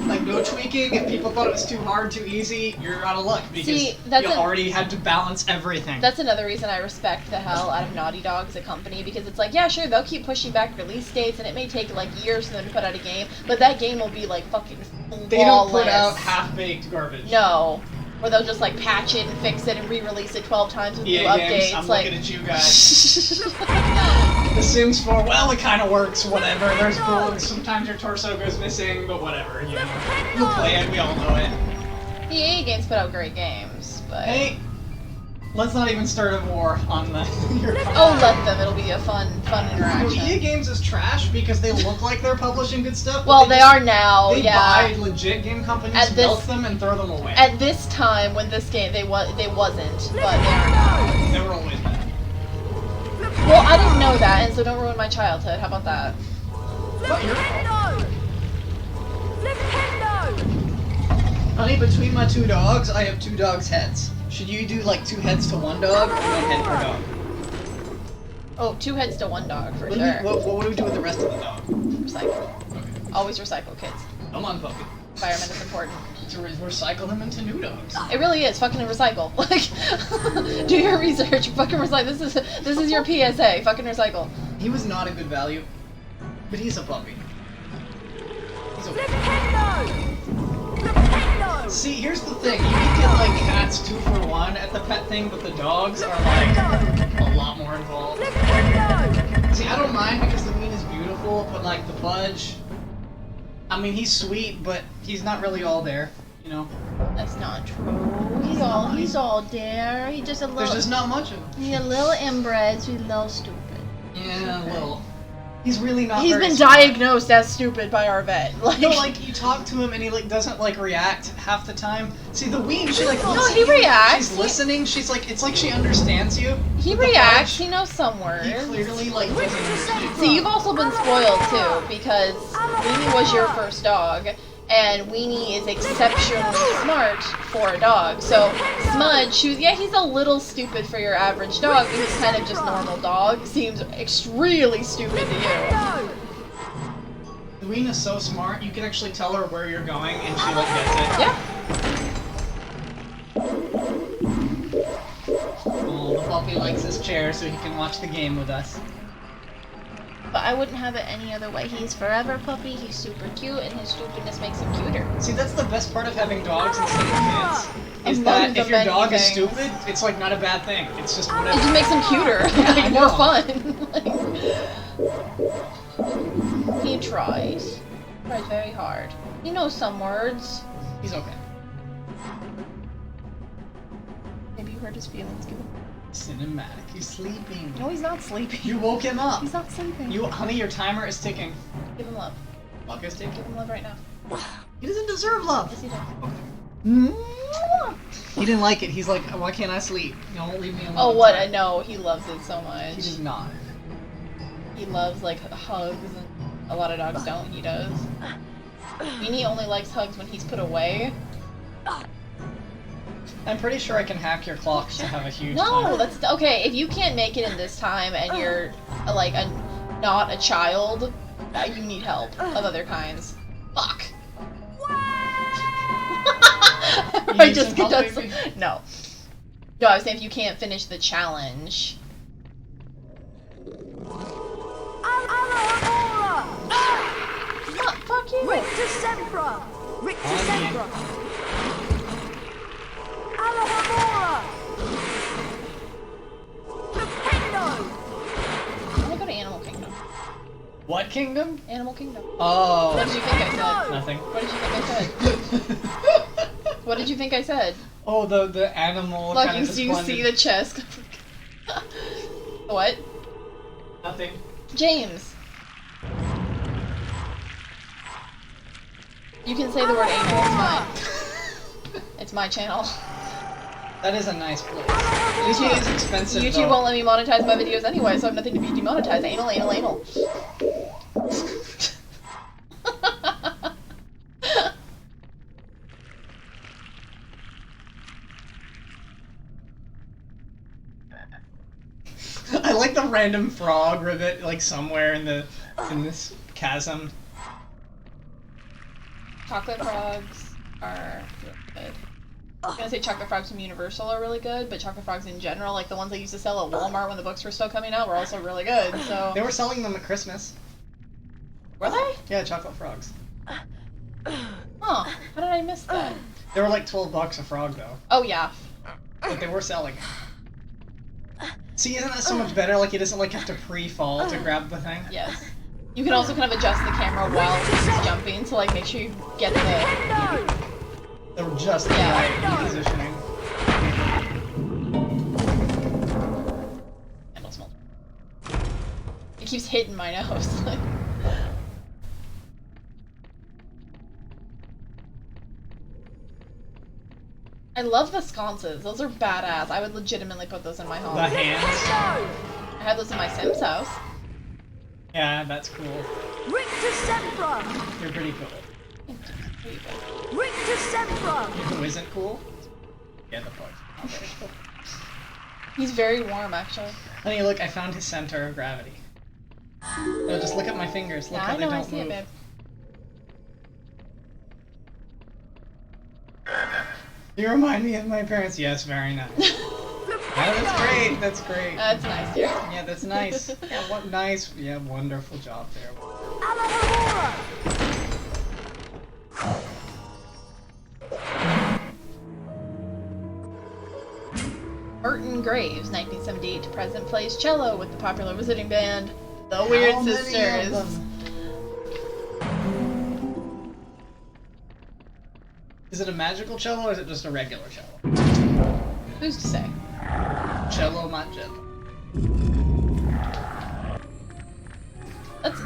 Like, no tweaking, if people thought it was too hard, too easy, you're out of luck, because See, you already had to balance everything. That's another reason I respect the hell out of Naughty Dog as a company, because it's like, yeah, sure, they'll keep pushing back release dates, and it may take, like, years for them to put out a game, but that game will be, like, fucking flawless. They don't put out half-baked garbage. No. Or they'll just, like, patch it and fix it and re-release it 12 times with new EA updates. games, I'm like... looking at you guys. The Sims 4, well, it kind of works, whatever. There's bugs, sometimes your torso goes missing, but whatever, you know. You'll play it, we all know it. EA games put out great games, but... Hey, let's not even start a war on the... Oh, let them. It'll be a fun interaction. EA games is trash because they look like they're publishing good stuff. Well, they are now, They yeah. buy legit game companies, milk them, and throw them away. At this time, when this game, they wasn't, but they are now. They were always bad. Well, I didn't know that, and so don't ruin my childhood. How about that? Not your fault. Honey, between my two dogs, I have 2 dogs' heads. Should you do like 2 heads to 1 dog, or 1 head per dog? Oh, 2 heads to 1 dog, for What do we do with the rest of the dog? Recycle. Okay. Always recycle, kids. Come on, puppy. Environment is important. To recycle them into new dogs. It really is. Fucking recycle. Like, do your research. Fucking recycle. This is your PSA. Fucking recycle. He was not a good value, but he's a puppy. He's okay. See, here's the thing. You can get like cats 2 for 1 at the pet thing, but the dogs are like a lot more involved. See, I don't mind because the meat is beautiful, but like the Budge, I mean, he's sweet, but he's not really all there, you know? That's not true. He's all there. He's just a little. There's just not much of him. He's a little inbred, so he's a little stupid. Yeah, a little. He's really not He's very been smart. diagnosed as stupid by our vet. Like, No, like, you talk to him and he, like, doesn't, like, react half the time. See, the Ween, she, like, No, listens. he reacts. She's listening. She's, like, it's like she understands you. he But the reacts. Budge, He knows some words. He clearly, like, doesn't understand you. See, you've also been spoiled too, because Weenie was your first dog, and Weenie is exceptionally smart for a dog. So Smudge, he's a little stupid for your average dog, but he's kind of just normal dog. Seems really stupid to you. The Ween is so smart, you can actually tell her where you're going and she, like, gets it. Yeah. Oh, the puppy likes this chair so he can watch the game with us. But I wouldn't have it any other way. He's forever puppy, he's super cute, and his stupidness makes him cuter. See, that's the best part of having dogs instead of kids. Is Among that the if your many dog is things. stupid, it's like not a bad thing. It's just It whatever. just makes him cuter, Yeah, I like more know. fun. He tries. Tries very hard. He knows some words. He's okay. Maybe you hurt his feelings. Give him. Cinematic. He's sleeping. No, he's not sleeping. You woke him up. He's not sleeping. Honey, your timer is ticking. Give him love. Clock is ticking. Give him love right now. He doesn't deserve love. Yes, he does. He didn't like it. He's like, why can't I sleep? You don't leave me alone. Oh, what? I know. He loves it so much. He does not. He loves, like, hugs, and a lot of dogs don't. He does. Weenie only likes hugs when he's put away. I'm pretty sure I can hack your clocks to have a huge No, timer. that's okay. If you can't make it in this time and you're like not a child, you need help of other kinds. Fuck. You I need just some get help, that. baby? No. No, I was saying if you can't finish the challenge. Fuck you. Rictus Sempra! Rictus Sempra! Alahamora! Nintendo! I want to go to Animal Kingdom. What kingdom? Animal Kingdom. Oh. What did you think I said? Nothing. What did you think I said? What did you think I said? Oh, the animal Look, kind you of see the chest. What? Nothing. James. You can say the word anal, it's mine. It's my channel. That is a nice place. YouTube is expensive. YouTube though. won't let me monetize my videos anyway, so I have nothing to be demonetized. Anal, anal, anal. I like the random frog rivet, like somewhere in this chasm. Chocolate frogs are really good. I was gonna say chocolate frogs from Universal are really good, but chocolate frogs in general, like the ones they used to sell at Walmart when the books were still coming out, were also really good. So They were selling them at Christmas. were they? Yeah, chocolate frogs. Huh? How did I miss that? They were like $12 a frog though, Oh yeah. but they were selling it. See, isn't that so much better? Like he doesn't like have to pre-fall to grab the thing. Yes. You can also kind of adjust the camera while he's jumping to like make sure you get the. They were just the Yeah. right positioning. Candle smells. It keeps hitting my nose. I love the sconces. Those are badass. I would legitimately put those in my home. The hands. I have those in my Sims house. Yeah, that's cool. Rictus Sempra! You're pretty cool. Rictus Sempra! Who isn't cool? Yeah, the frog's not very cool. He's very warm, actually. Honey, look, I found his center of gravity. No, just look at my fingers. Look Yeah, how I know. they I don't see move. it, babe. You remind me of my parents. Yes, very nice. Yeah, that's great. That's great. That's nice, yeah. Yeah, that's nice. Yeah, what nice. Yeah, wonderful job there. Alahamora! Burton Graves, 1978 to present, plays cello with the popular visiting band, The Weird How many of Sisters. them? Is it a magical cello or is it just a regular cello? Who's to say? Cello Magenta.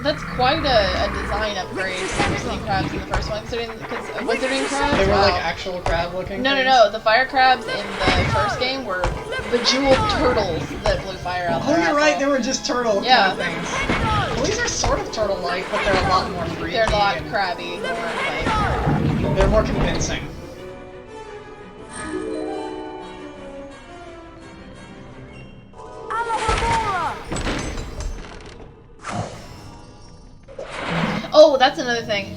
That's quite a design upgrade from Wizarding Crabs in the first one, considering because Wizarding Crabs. They were wow. like actual crab looking No, no, things? no. The fire crabs in the first game were bejeweled turtles that blew fire out. Oh, their you're right. asshole. They were just turtle Yeah. kind of things. Well, these are sort of turtle-like, but they're a lot more freaky. They're a lot and crabby. More like. they're more convincing. Alahamora! Oh, that's another thing.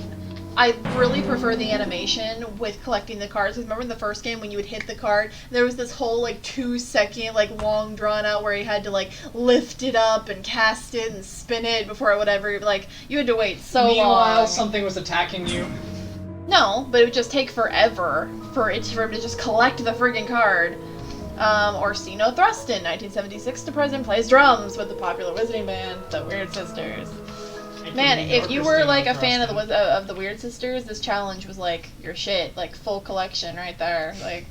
I really prefer the animation with collecting the cards. Because remember in the first game when you would hit the card, there was this whole like 2-second like long drawn out where you had to like lift it up and cast it and spin it before whatever. Like you had to wait so long. Meanwhile, something was attacking you. No, but it would just take forever for him to just collect the friggin' card. Orsino Thruston, 1976 to present, plays drums with the popular wizarding band, the Weird Sisters. Man, if you were like a fan of the Weird Sisters, this challenge was like your shit, like full collection right there, like.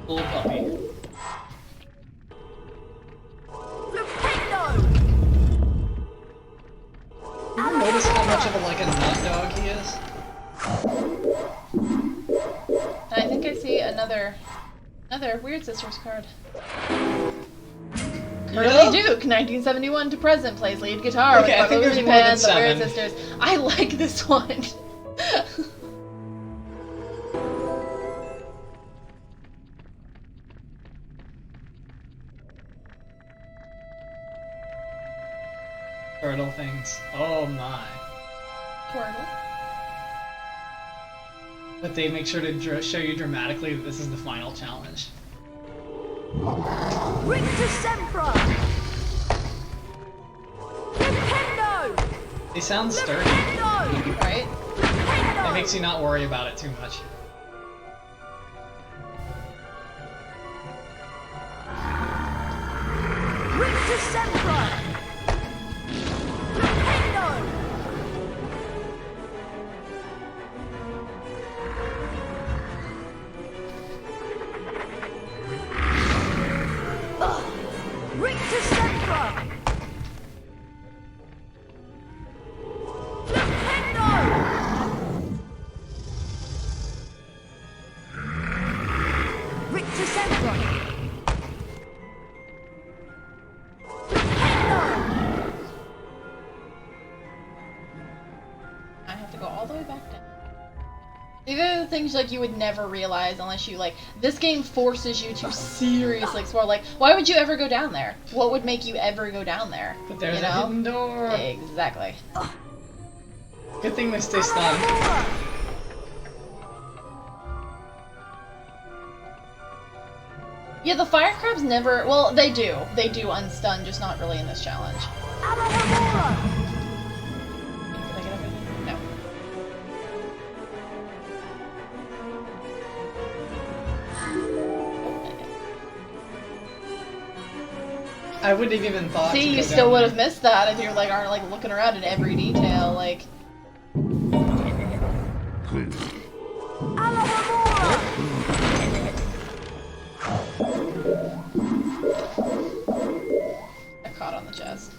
Little puppy. Have you noticed how much of a nut dog he is? And I think I see another Weird Sisters card. Curly Duke, 1971 to present, plays lead guitar with the Wizarding Band, the Weird Sisters. I like this one. Turtle things. Oh my. Turtle. But they make sure to show you dramatically that this is the final challenge. Rictus Sempra! Nintendo! They sound sturdy. Right? It makes you not worry about it too much. Rictus Sempra! Nintendo! Rictus Sempra! Rictus Sempra! I have to go all the way back down. These are the things like you would never realize unless you like. This game forces you to seriously explore. Like, why would you ever go down there? What would make you ever go down there? But there's a hidden door. Exactly. Good thing they stay stunned. Yeah, the fire crabs never. Well, they do. They do unstun, just not really in this challenge. No. I wouldn't have even thought. See, you still would have missed that if you like aren't like looking around at every detail. Like. I caught on the chest.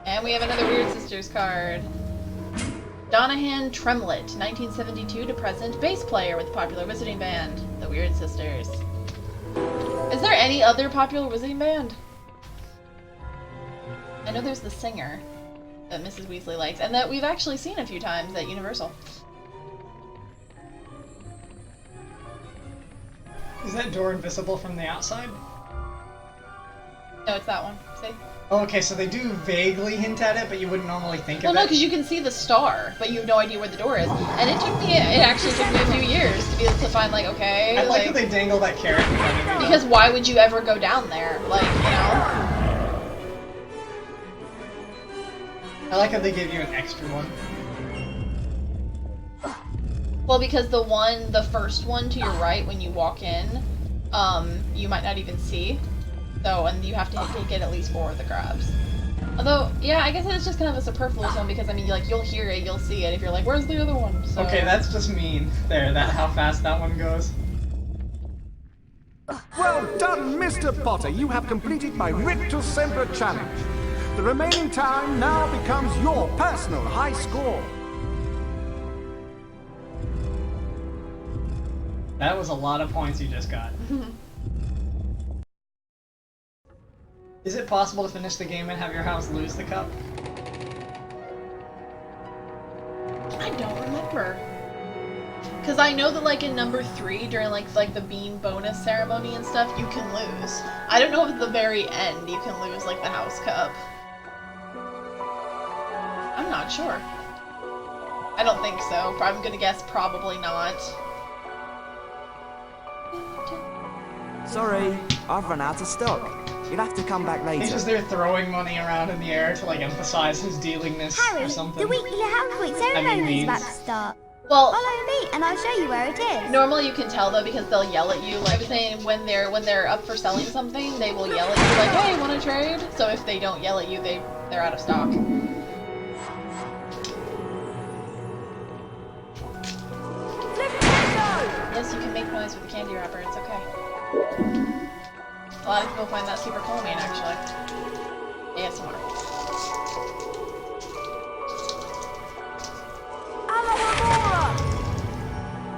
And we have another Weird Sisters card. Donahan Tremlett, 1972 to present, bass player with the popular wizarding band, the Weird Sisters. Is there any other popular wizarding band? I know there's the singer that Mrs. Weasley likes, and that we've actually seen a few times at Universal. Is that door invisible from the outside? No, it's that one. See? Oh, okay, so they do vaguely hint at it, but you wouldn't normally think Well, of no, it. because you can see the star, but you have no idea where the door is. And it actually took me a few years to be able to find, like, okay. I like that they dangle that carrot in front of you. Because why would you ever go down there? Like, you know? I like how they give you an extra one. Well, because the first one to your right when you walk in, you might not even see. So, and you have to get at least 4 of the crabs. Although, yeah, I guess it's just kind of a superfluous one because, I mean, like, you'll hear it, you'll see it if you're like, where's the other one? So... Okay, that's just mean. There, how fast that one goes. Well done, Mr. Potter. You have completed my Rictus Sempra challenge. The remaining time now becomes your personal high score. That was a lot of points you just got. Is it possible to finish the game and have your house lose the cup? I don't remember. Because I know that like in number 3 during like the bean bonus ceremony and stuff, you can lose. I don't know if at the very end you can lose like the house cup. I'm not sure. I don't think so. I'm gonna guess probably not. Sorry, I've run out of stock. You'll have to come back later. He's just there throwing money around in the air to like emphasize his dealingness Harry, or something. the weekly Houseweek ceremony is about to start. Well, follow me and I'll show you where it is. Normally you can tell though because they'll yell at you. Like I was saying, when they're up for selling something, they will yell at you like, "Hey, want to trade?" So if they don't yell at you, they're out of stock. Yes, you can make noise with the candy wrapper. It's okay. A lot of people find that super calming, actually. ASMR.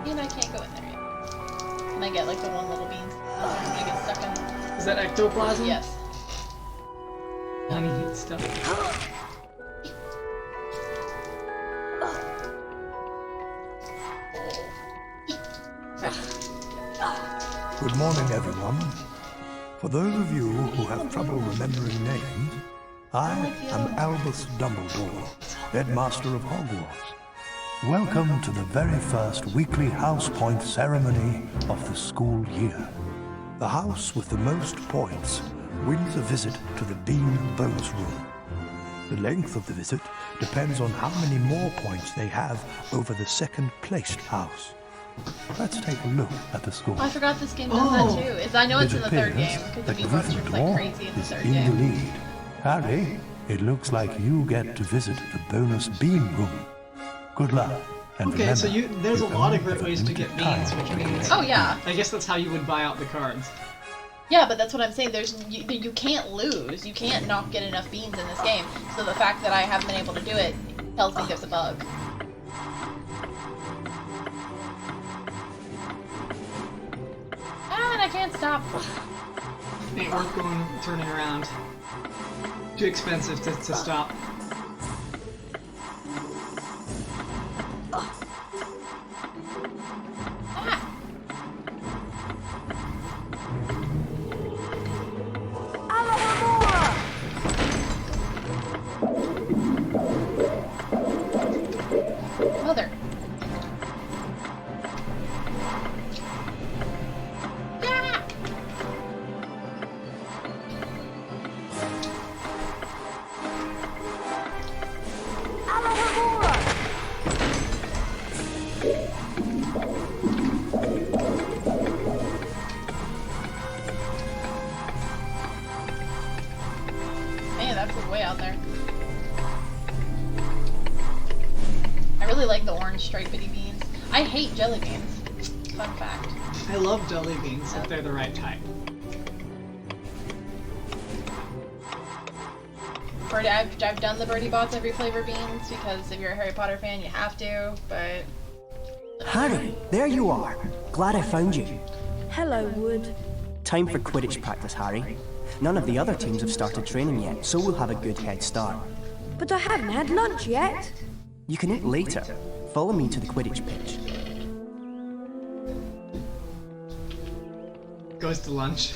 And I can't go in there yet. And I get like the one little bean. I'm gonna get stuck in. Is that ectoplasm? Yes. Honey heat stuff. Good morning, everyone. For those of you who have trouble remembering names, I am Albus Dumbledore, Headmaster of Hogwarts. Welcome to the very first weekly house point ceremony of the school year. The house with the most points wins a visit to the Bean bonus room. The length of the visit depends on how many more points they have over the second-placed house. Let's take a look at the score. Oh, I forgot this game does that too. I know it's in the third game because the Bean Monster's like crazy in the third in game. the lead. Harry, it looks like you get to visit the bonus bean room. Good luck. And Okay, remember, so there's a lot of only great ways to get beans, which means Oh yeah. I guess that's how you would buy out the cards. Yeah, but that's what I'm saying. You can't lose. You can't not get enough beans in this game. So the fact that I haven't been able to do it tells me there's a bug. Ah, and I can't stop. Ain't worth going turning around. Too expensive to stop. Mother. Yeah. Man, that was way out there. I really like the orange striped beans. I hate jelly beans. Fun fact. I love jelly beans if they're the right type. I've done the Birdie Bots every flavor beans because if you're a Harry Potter fan, you have to, but... Harry, there you are. Glad I found you. Hello, Wood. Time for Quidditch practice, Harry. None of the other teams have started training yet, so we'll have a good head start. But I haven't had lunch yet. You can eat later. Follow me to the Quidditch pitch. Goes to lunch.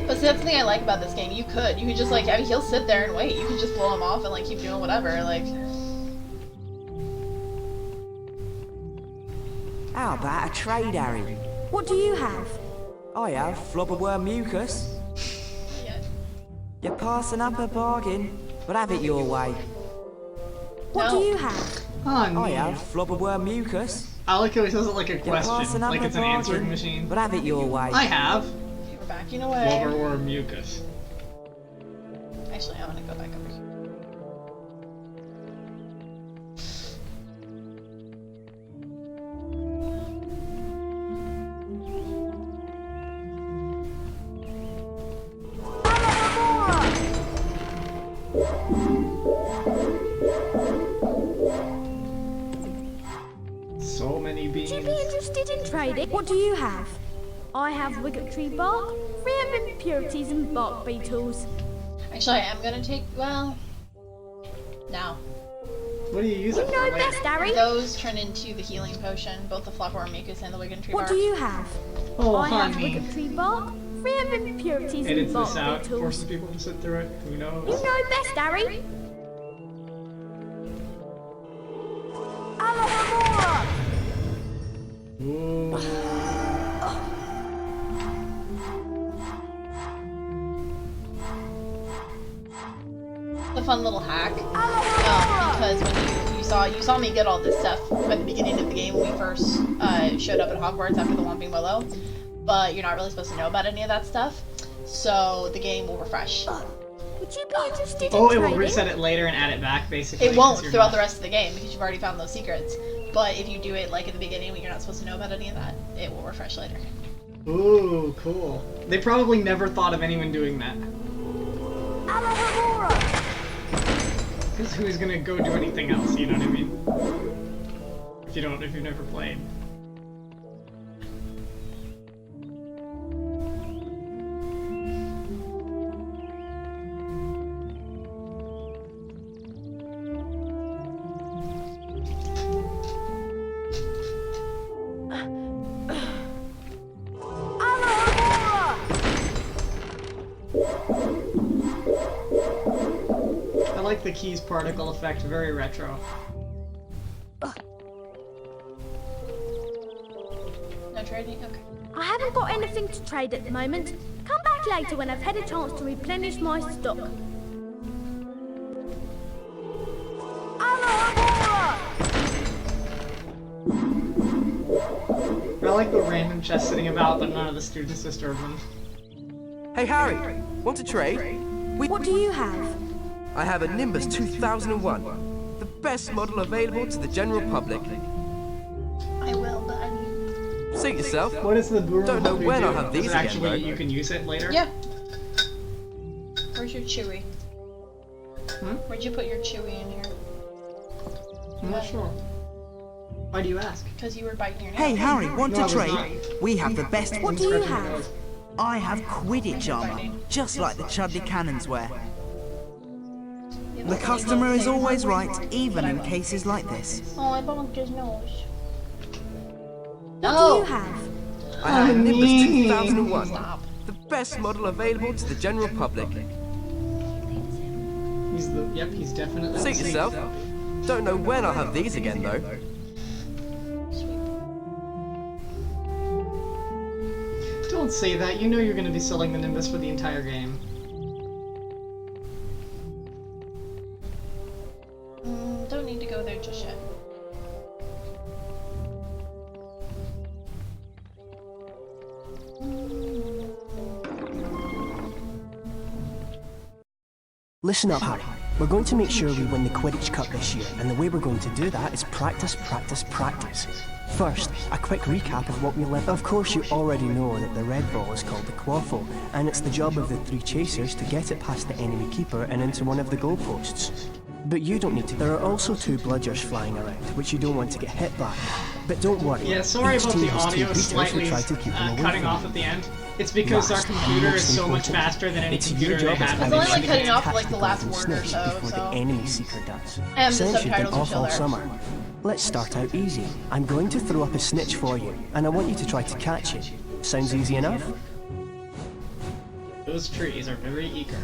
But see, that's the thing I like about this game. You could just like, I mean, he'll sit there and wait. You can just blow him off and like keep doing whatever, like... How about a trade, Harry? What do you have? I have flobberworm mucus. You're passing up a bargain, but have it your way. What do you have? Oh, I have flobberworm mucus. I like how he says it like a You're question, passing up like a it's an answering bargain, machine. but have it your way. I have. Okay, we're backing away. Flubberworm mucus. Actually, I'm gonna go back over here. So many beans. Would you be interested in trading. What do you have? I have wiggetry bark, free of impurities and bark beetles. Actually, I am gonna take, well, no. What do you use You it for know later? best, Harry. Those turn into the healing potion, both the Flopworm Mucus and the Wiggentree What Bark. do you have? Oh, I have honey. wiggetry bark, free of impurities Edits and bark this out, beetles. forces people to sit through it. Who knows? You know best, Harry. Alohomora! Ooh. The fun little hack. Because when you saw me get all this stuff at the beginning of the game when we first showed up at Hogwarts after the Whomping Willow, but you're not really supposed to know about any of that stuff, so the game will refresh. Would you be interested Oh, in it will trading? reset it later and add it back, basically. It won't 'cause you're throughout not- the rest of the game because you've already found those secrets. But if you do it like at the beginning when you're not supposed to know about any of that, it will refresh later. Ooh, cool. They probably never thought of anyone doing that. Alohomora! Because who's gonna go do anything else, you know what I mean? If you've never played. I like the keys particle effect, very retro. No trading? Okay. I haven't got anything to trade at the moment. Come back later when I've had a chance to replenish my stock. Alohomora! I like the random chests sitting about, but none of the students disturb them. Hey Harry, want to trade? What do you have? I have a Nimbus 2001, the best model available to the general public. I will, but I need... Suit yourself. What is the Buru Don't know Hobby when do? I'll have Is these it again, actually though. you can use it later? Yeah. Where's your Chewy? Hmm? Where'd you put your Chewy in here? I'm not sure. Why do you ask? Because you were biting your nail. Hey Harry, want No, I to was trade? not. We have the best. What do you have? I have Quidditch armor, just like the Chudley Cannons wear. The customer is always right, even in cases like this. Oh, I bumped his nose. What No! do you have? I have a Nimbus Honey. 2001, Stop. the best model available to the general public. He's definitely the Suit safe yourself. though. Don't know when I'll have these again though. Don't say that. You know you're going to be selling the Nimbus for the entire game. Don't need to go there just yet. Listen up, Harry. We're going to make sure we win the Quidditch Cup this year, and the way we're going to do that is practice, practice, practice. First, a quick recap of what we learned. Of course, you already know that the red ball is called the Quaffle, and it's the job of the 3 chasers to get it past the enemy keeper and into one of the goalposts. But you don't need to. There are also 2 bludgers flying around, which you don't want to get hit by. But don't worry. Yeah, sorry each about team the has 2 audio beaters who slightly try to keep them away cutting from off you. at the end. It's because our Last, and computer is most so much important, faster than any it's computer your they job as had. It's to only like catch cutting off the like the last golden word or snitch so, before so... the enemy seeker does. And the Censored subtitles them will off show all there. summer. Let's start out easy. I'm going to throw up a snitch for you, and I want you to try to catch it. Sounds easy enough? Those trees are very eager.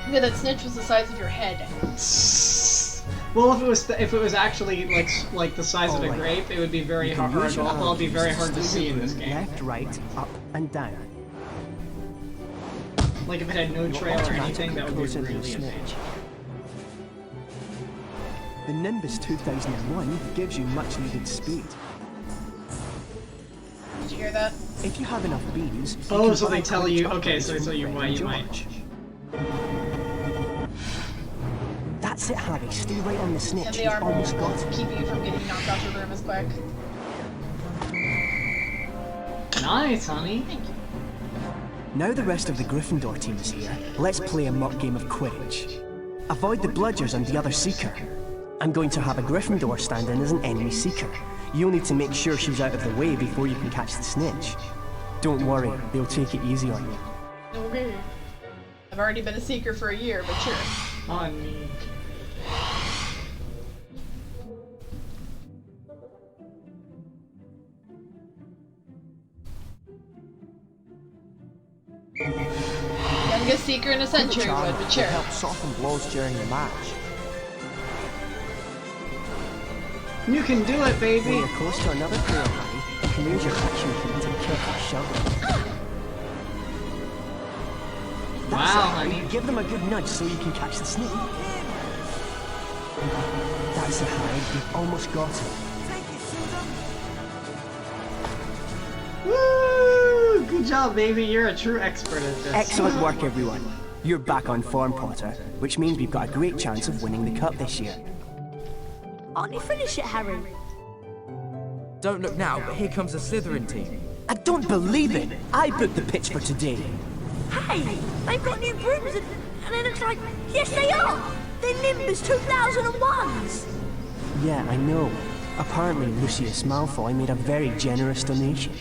Yeah, that snitch was the size of your head. Well, if it was actually like the size of a Alright. grape, it would be very You can hard. use your Well, it'd be very arms hard to steer see in your this boom game. Left, right, up, and down. Like if it had no Your trail or automatic anything, that would goes be into the really snitch. advanced. The Nimbus 2001 gives you much needed speed. Did you hear that? If you have enough beans, you Oh, can so buy they tell you. Quidditch Okay, upgrades so they from tell you Fred why and you might. George. That's it, Harry. Stay right on the snitch. And the You've armor almost will got it. keep you from getting knocked off your room as quick. Nice, honey. Thank you. Now the rest of the Gryffindor team is here. Let's play a mock game of Quidditch. Avoid the bludgers and the other seeker. I'm going to have a Gryffindor stand in as an enemy seeker. You'll need to make sure she's out of the way before you can catch the snitch. Don't worry, they'll take it easy on you. Okay. I've already been a seeker for a year, but sure. Honey. Youngest seeker in a century would, but sure. Help soften blows during the match. You can do it, baby! When you're close to another player, Harry, you can use your action key to kick or shove them. Wow, honey. Give them a good nudge so you can catch the snake. That's it, Harry. You've almost got it. Woo! Good job, baby. You're a true expert at this. Excellent work, everyone. You're back on form, Potter, which means we've got a great chance of winning the cup this year. Aren't you finished yet, Harry? Don't look now, but here comes the Slytherin team. I don't believe it! I booked the pitch for today. Hey, they've got new brooms and it looks like... Yes, they are! They're Nimbus 2001s! Yeah, I know. Apparently, Lucius Malfoy made a very generous donation.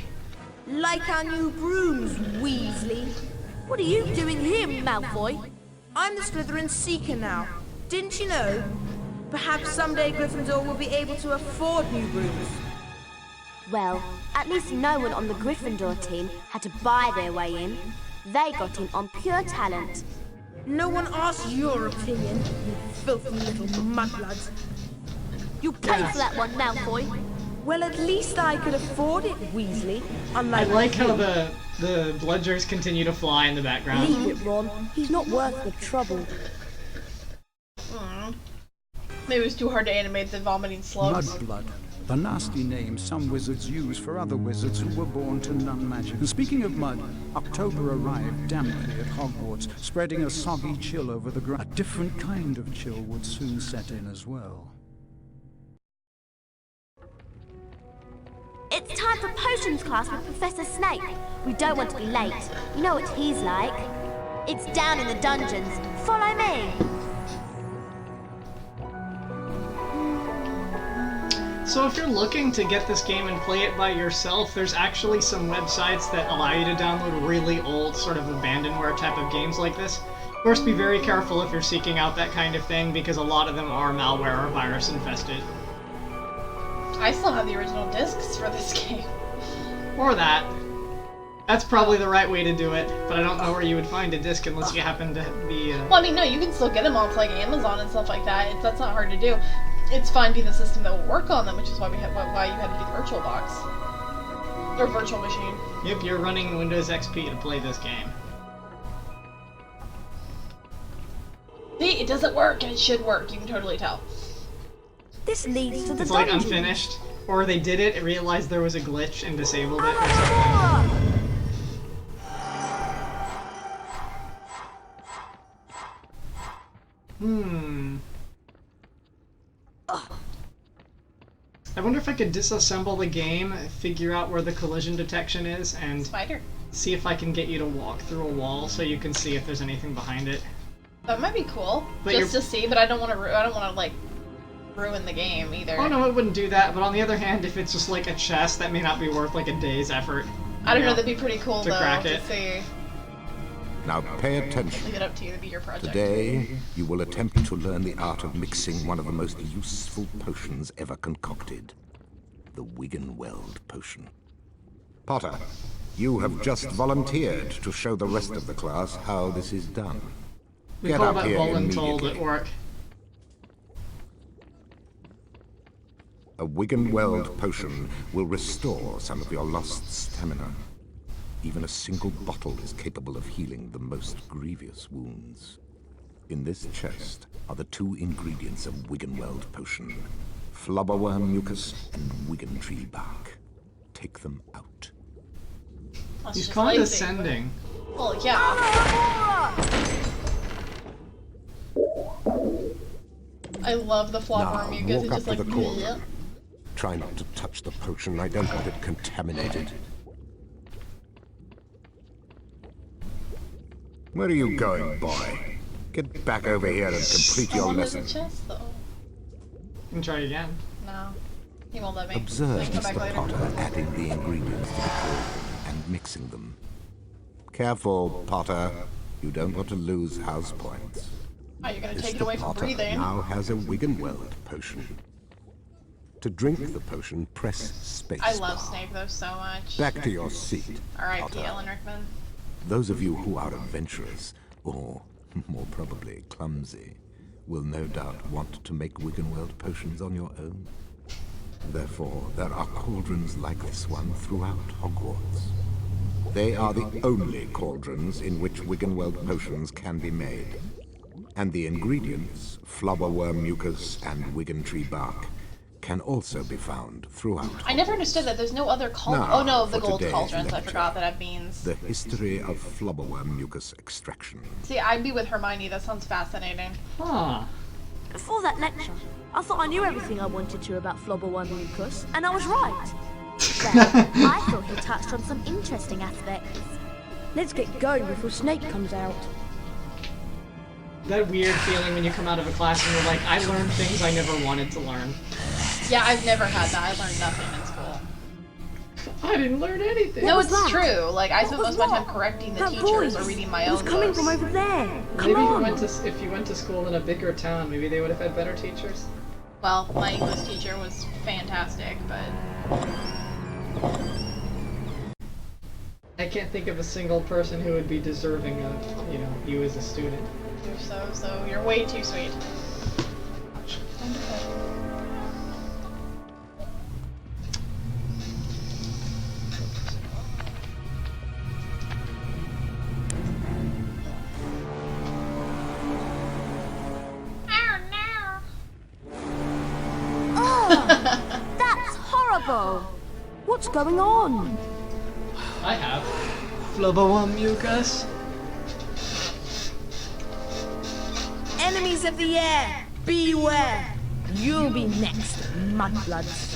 Like our new brooms, Weasley. What are you doing here, Malfoy? I'm the Slytherin Seeker now. Didn't you know? Perhaps someday Gryffindor will be able to afford new brooms. Well, at least no one on the Gryffindor team had to buy their way in. They got in on pure talent. No one asked your opinion, you filthy little mudbloods. You paid for that one, Malfoy. Well, at least I could afford it, Weasley. Unlike I like how the bludgers continue to fly in the background. Leave it, Ron. He's not worth the trouble. Maybe it was too hard to animate the vomiting slugs. Mudblood, the nasty name some wizards use for other wizards who were born to none magic. And speaking of mud, October arrived damply at Hogwarts, spreading a soggy chill over the ground. A different kind of chill would soon set in as well. It's time for potions class with Professor Snape. We don't want to be late. You know what he's like. It's down in the dungeons. Follow me. So if you're looking to get this game and play it by yourself, there's actually some websites that allow you to download really old, sort of abandonware type of games like this. Of course, be very careful if you're seeking out that kind of thing, because a lot of them are malware or virus infested. I still have the original discs for this game. Or that. That's probably the right way to do it, but I don't know where you would find a disc unless you happen to be... Well, I mean, no, you can still get them off like Amazon and stuff like that. That's not hard to do. It's finding the system that will work on them, which is why why you had to get VirtualBox. Or Virtual Machine. Yep, you're running Windows XP to play this game. See, it doesn't work, and it should work. You can totally tell. This leads to the It's like dungeon. unfinished, or they did it, realized there was a glitch, and disabled it or something. I wonder if I could disassemble the game, figure out where the collision detection is, and see if I can get you to walk through a wall so you can see if there's anything behind it. That might be cool, But just to see. But I don't want to. I don't want to like ruin the game either. Oh no, it wouldn't do that. But on the other hand, if it's just like a chest, that may not be worth like a day's effort. I don't know. That'd be pretty cool to though crack to it. see. Now pay attention. Leave it up to you to be your project. Today, you will attempt to learn the art of mixing one of the most useful potions ever concocted. The Wiggenweld potion. Potter, you have just volunteered to show the rest of the class how this is done. We Get call up that here voluntold immediately. at work. A Wiggenweld potion will restore some of your lost stamina. Even a single bottle is capable of healing the most grievous wounds. In this chest are the 2 ingredients of Wiggenweld potion. Flubberworm mucus and Wiggen tree bark. Take them out. That's He's just condescending. lazy. Well, yeah. I love the flopper mucus. walk It's up just to like. the corner. bleh. Try not to touch the potion. I don't want it contaminated. Where are you going, boy? Get back over here and complete How your long is the lesson. chest, though? You can try again. No. He won't let me. Observe Come back Mr. later. Potter adding the ingredients to the cauldron and mixing them. Careful, Potter. You don't want to lose house points. Oh, you're gonna take it Mr. away from Potter breathing. now has a Wiggenweld potion. To drink the potion, press space. I love Snape though so much. Back to your seat. R.I.P. Potter. Ellen Rickman. Those of you who are adventurous, or more probably clumsy, will no doubt want to make Wiggenweld potions on your own. Therefore, there are cauldrons like this one throughout Hogwarts. They are the only cauldrons in which Wiggenweld potions can be made. And the ingredients, flubberworm mucus and Wiggentree bark, can also be found throughout. I never understood that. There's no other cauldron. Now, Oh no, the for gold today's cauldrons. I lecture, forgot that have beans. The history of flubberworm mucus extraction. See, I'd be with Hermione. That sounds fascinating. Huh. Before that lecture, I thought I knew everything I wanted to about flubberworm mucus, and I was right. Well, I thought he touched on some interesting aspects. Let's get going before Snape comes out. That weird feeling when you come out of a class and you're like, I learned things I never wanted to learn. Yeah, I've never had that. I learned nothing in school. I didn't learn anything. No, it's true. Like, I spent most of my time correcting the That teachers voice. or reading my It own was coming books. from over there. Come Maybe on. if you went to school in a bigger town, maybe they would have had better teachers. Well, my English teacher was fantastic, but... I can't think of a single person who would be deserving of, you know, you as a student. So you're way too sweet. Oh, that's horrible. What's going on? I have. Flubberworm mucus. Enemies of the air, beware! You'll be next, mudbloods.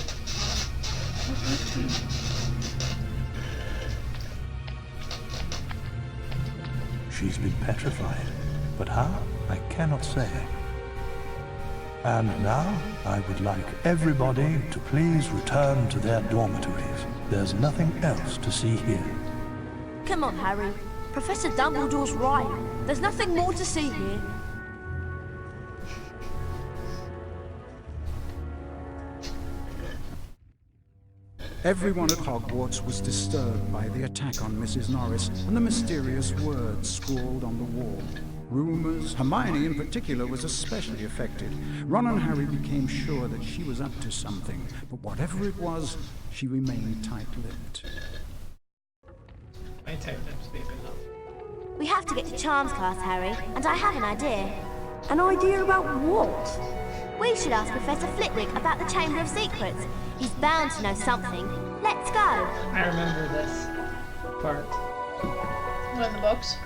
She's been petrified, but how? I cannot say. And now, I would like everybody to please return to their dormitories. There's nothing else to see here. Come on, Harry. Professor Dumbledore's right. There's nothing more to see here. Everyone at Hogwarts was disturbed by the attack on Mrs. Norris and the mysterious words scrawled on the wall. Rumors, Hermione in particular, was especially affected. Ron and Harry became sure that she was up to something, but whatever it was, she remained tight-lipped. My tight-lips be enough. We have to get to Charms class, Harry, and I have an idea. An idea about what? We should ask Professor Flitwick about the Chamber of Secrets. He's bound to know something. Let's go. I remember this part. One of the books.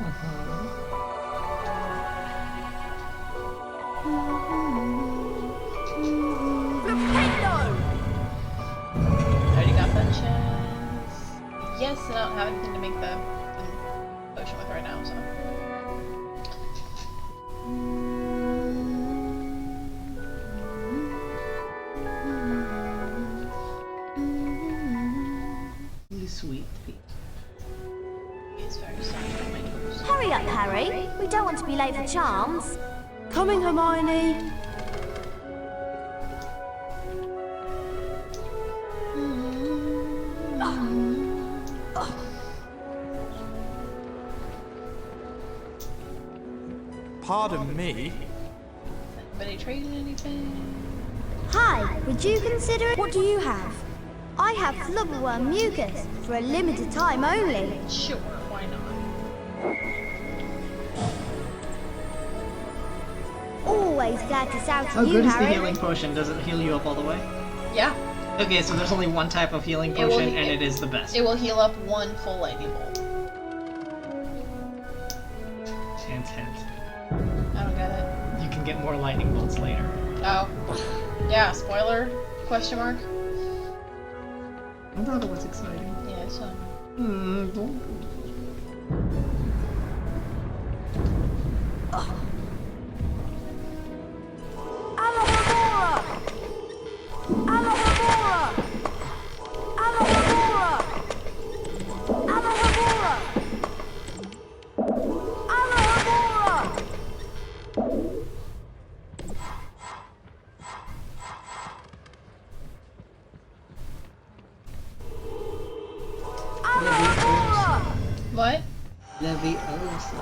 Already got benches. Yes, and I don't have anything to make the potion with right now, so. Sweet. He's very sorry for my toes. Hurry up, Harry. We don't want to be late for Charms. Coming, Hermione. Pardon me? Anybody trading anything? Hi, would you consider it? What do you have? I have flubberworm mucus for a limited time only. Sure, why not? Always glad to shout How to you, good is the Harry. healing potion? Does it heal you up all the way? Yeah. Okay, so there's only one type of healing It will potion, he- and it is the best. It will heal up one full lightning bolt. Hint, hint. I don't get it. You can get more lightning bolts later. Oh. Yeah, spoiler? Question mark? I thought it was exciting. Yeah, so. Don't. Alohomora! Alohomora! What? Leviosa.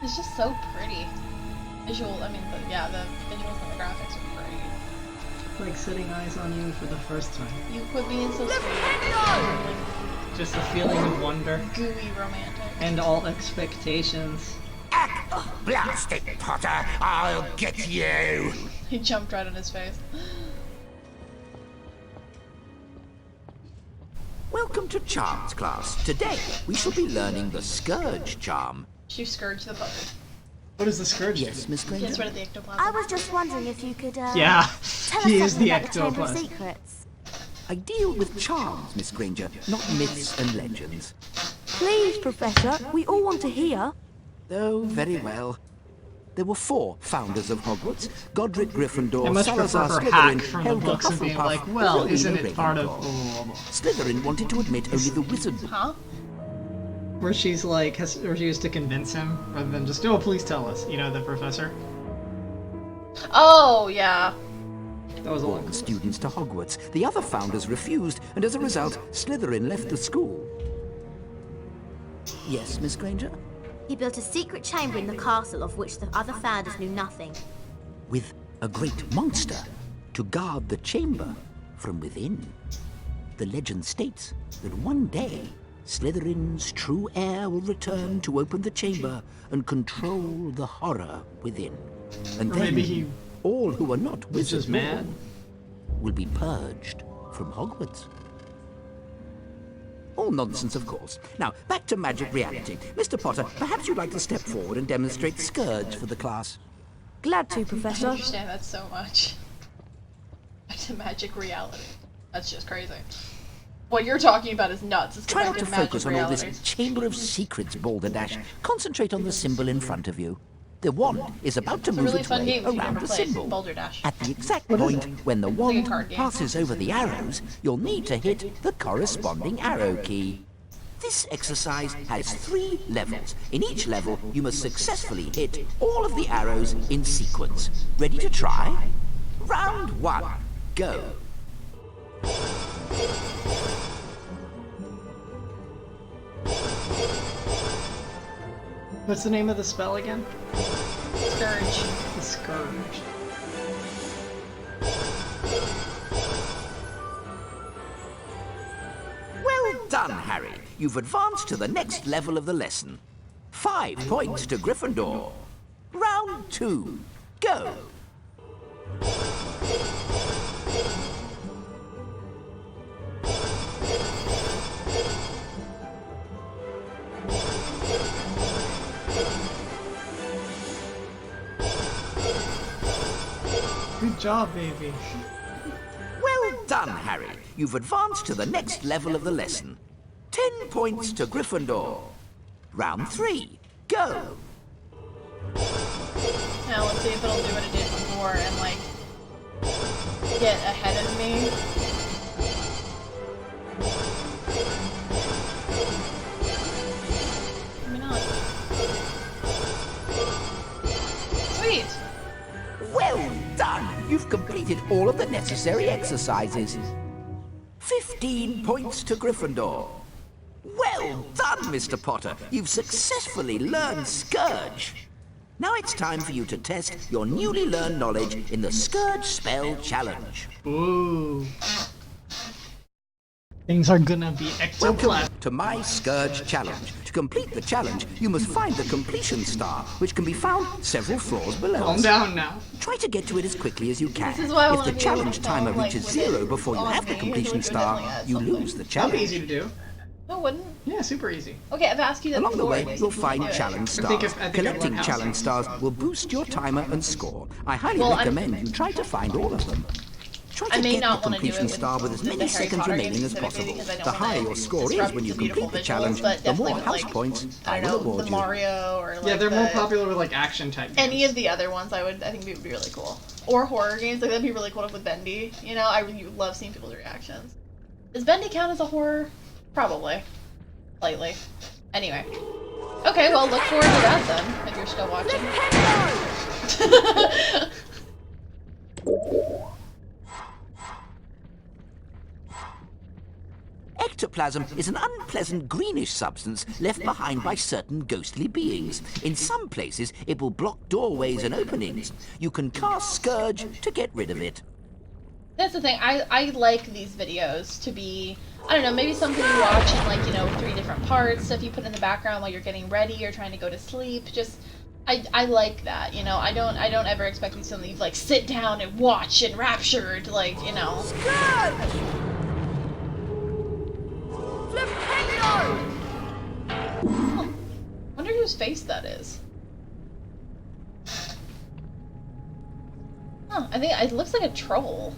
It's just so pretty. Visual, I mean, yeah, the visuals and the graphics are great. Like setting eyes on you for the first time. You quit being so sweet. Just a feeling of wonder. Gooey romantic. And all expectations. Blast it, Potter! I'll get you! He jumped right on his face. Welcome to Charms class. Today, we shall be learning the Scourge charm. You scourge the puppet. What is the Scourge? Yes, Miss Granger? Gets rid of the ectoplasm. I was just wondering if you could, yeah, tell he us is the something about the Chamber of ectoplasm. Secrets. I deal with charms, Miss Granger, not myths and legends. Please, Professor, we all want to hear. Oh, very well. There were 4 founders of Hogwarts: Godric I Gryffindor, much Salazar prefer her hack Slytherin, from the Helga books and being Hufflepuff, like, well, Rowena isn't it part of... Ravenclaw. Slytherin wanted to admit only the wizard. Huh? Where she's like, or she used to convince him, rather than just, oh, please tell us, you know, the professor. Oh, yeah. That was a lot. All the students to Hogwarts. The other founders refused, and as a result, Slytherin left the school. Yes, Miss Granger? He built a secret chamber in the castle of which the other founders knew nothing. With a great monster to guard the chamber from within. The legend states that one day, Slytherin's true heir will return to open the chamber and control the horror within. And Or then, maybe he all who are not was just wizards mad. will be purged from Hogwarts. All nonsense, of course. Now, back to magic reality. Mr. Potter, perhaps you'd like to step forward and demonstrate Scourge for the class. Glad to, I Professor. understand that so much. Back to magic reality. That's just crazy. What you're talking about is nuts. It's Try back not to to magic focus on all this realities. Chamber of Secrets, Balderdash. Concentrate on the symbol in front of you. The wand is about to It's a move really its fun way game if you've around never the played symbol. Balderdash. At the exact point when the like a wand card game. passes over the arrows, you'll need to hit the corresponding arrow key. This exercise has 3 levels. In each level, you must successfully hit all of the arrows in sequence. Ready to try? Round 1. Go. What's the name of the spell again? Scourge. The Scourge. Well done, Harry. You've advanced to the next level of the lesson. 5 points to Gryffindor. Round 2. Go. Good job, baby. Well done, Harry. You've advanced to the next level of the lesson. 10 points to Gryffindor. Round 3. Go. Now let's see if it'll do what it did before and like get ahead of me. Maybe not. Sweet. Well done. You've completed all of the necessary exercises. 15 points to Gryffindor. Well done, Mr. Potter. You've successfully learned Scourge. Now it's time for you to test your newly learned knowledge in the Scourge Spell Challenge. Ooh. Things are gonna be ectoplasm. Welcome to my Scourge Challenge. To complete the challenge, you must find the completion star, which can be found several floors below Calm us. down now. Try to get to it as quickly as you can. This is why I If wanna the be challenge able to timer film, like, reaches with 0 it before you on have the me, completion which would definitely star, add you something. lose the That'd challenge. be easy to do. No, it wouldn't. Yeah, super easy. Okay, I've asked you that Along the before. way, and I you'll said you find do it. challenge I think stars. I've Collecting run challenge house. stars will boost your timer and score. I highly Well, recommend you try to find all of them. Try I to may get the not want to do it completion with star with as the many Harry seconds Potter remaining games as specifically possible. because I don't The wanna higher your score is disrupt when you the beautiful complete the visuals, challenge, but the more definitely with, house like, points I I don't will know, award the you. Mario or like Yeah, they're more the- popular with like action type games. Any of the other ones, I think it would be really cool. Or horror games, like that'd be really cool with Bendy. You know, I really love seeing people's reactions. Does Bendy count as a horror? Probably. Slightly. Anyway. Okay, well, look forward to that then, if you're still watching. Ectoplasm is an unpleasant greenish substance left behind by certain ghostly beings. In some places, it will block doorways and openings. You can cast Scourge to get rid of it. That's the thing, I like these videos to be, I don't know, maybe something you watch in, like, you know, 3 different parts, stuff you put in the background while you're getting ready or trying to go to sleep. Just, I like that, you know. I don't ever expect these something you like sit down and watch enraptured, like, you know. Huh. Wonder whose face that is. Huh, I think it looks like a troll.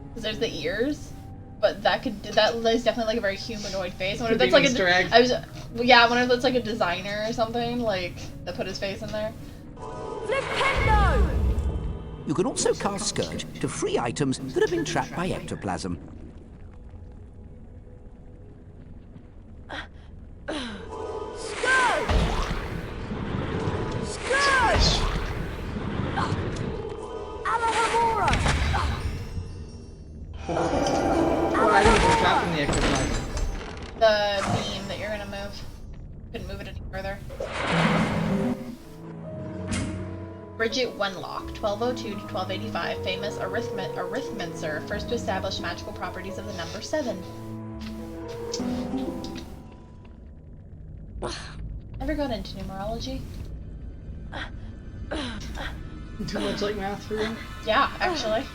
Because there's the ears. But that is definitely like a very humanoid face. I wonder if that's like Easter egg. Yeah, I wonder if that's like a designer or something, like, that put his face in there. You can also cast Scourge to free items that have been trapped by ectoplasm. What item is trapped in the ectoplasm? The beam that you're gonna move. Couldn't move it any further. Bridget Wenlock, 1202 to 1285, famous arithmancer, first to establish magical properties of the number 7. Ever got into numerology? Too much like math for you? Yeah, actually.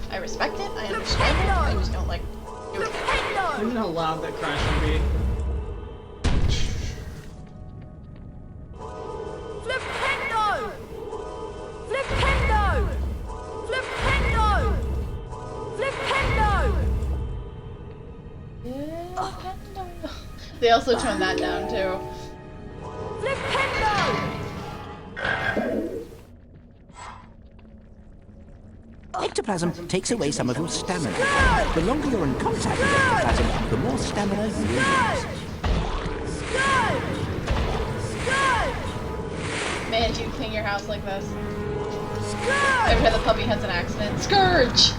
I respect it, I understand it, I just don't like do it. Imagine how loud that crash would be. They also toned that down too. Ectoplasm takes away some of your stamina. The longer you're in contact with ectoplasm, the more stamina you lose. Man, do you clean your house like this? Every time the puppy has an accident. Scourge!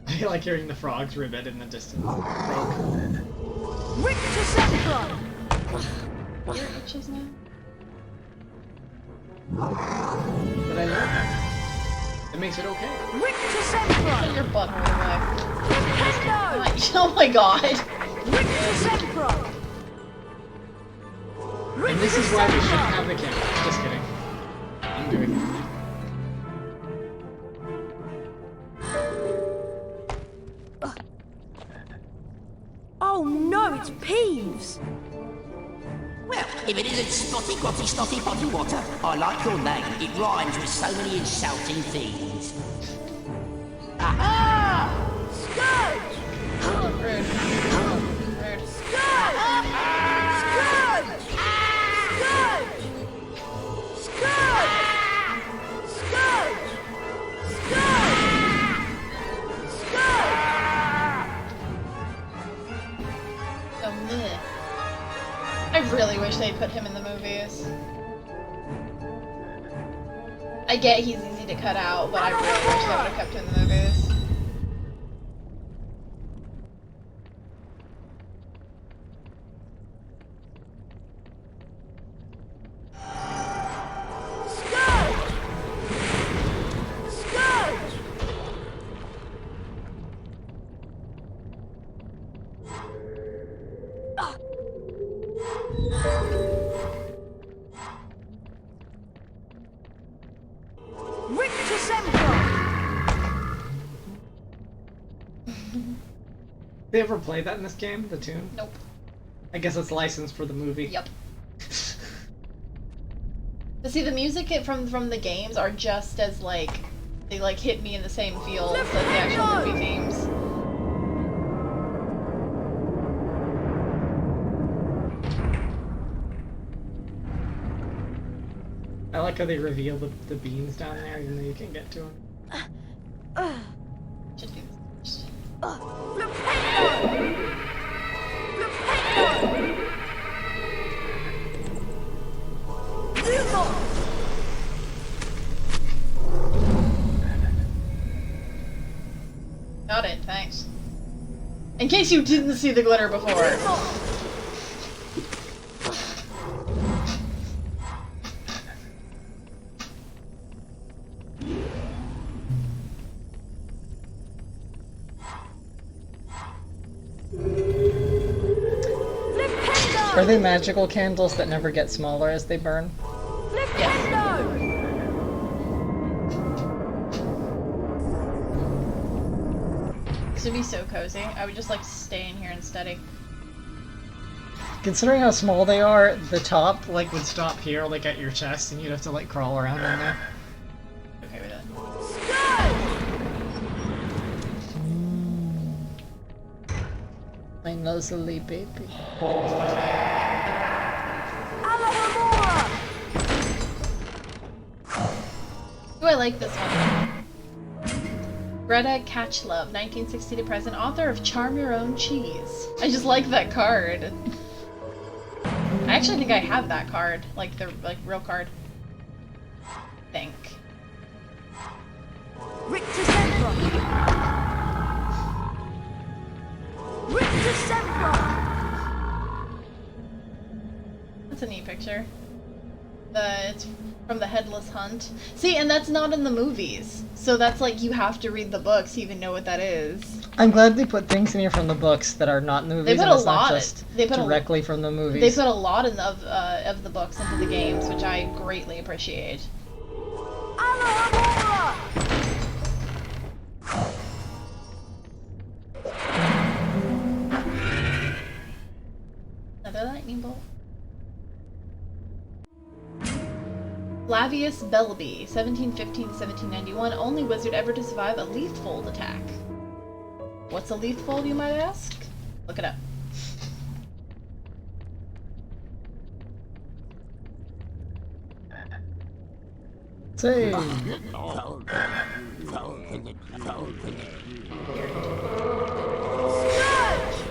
I like hearing the frogs ribbit in the distance. Your itches now? But I love that. It makes it okay. Get your butthole away. Oh my god. And this is why we shouldn't have the camera. Just kidding. I'm doing it. Oh no, it's Peeves! Well, if it isn't Spotty Grotty Snotty Potty Water, I like your name. It rhymes with so many insulting things. Aha! Scourge! Rude. Rude. Scourge! Scourge! Scourge! Scourge! Scourge! Oh, meh. I really wish they put him in the movies. I get he's easy to cut out, but I really wish they would have kept him in the movies. They ever play that in this game, the tune? Nope. I guess it's licensed for the movie. Yep. But see, the music from the games are just as, like, They like hit me in the same field as the actual movie themes. I like how they reveal the beans down there, even though you can't get to them. Should do this. Got it, thanks. In case you didn't see the glitter before. Are they magical candles that never get smaller as they burn? This would be so cozy. I would just like stay in here and study. Considering how small they are, the top like would stop here, like at your chest, and you'd have to like crawl around in there. Okay with that. My nosely baby. Ooh, I like this one. Greta Catchlove, 1960 to present, author of Charm Your Own Cheese. I just like that card. I actually think I have that card, like the real card. I think. Rick December. Rick December. That's a neat picture. It's from the Headless Hunt. See, and that's not in the movies. So that's like you have to read the books to even know what that is. I'm glad they put things in here from the books that are not in the movies. They put and a it's lot. Not just They put directly from the movies. They put a lot of the books into the games, which I greatly appreciate. Another lightning bolt. Flavius Belby, 1715-1791, only wizard ever to survive a Leaffold attack. What's a Leaffold, you might ask? Look it up. Say.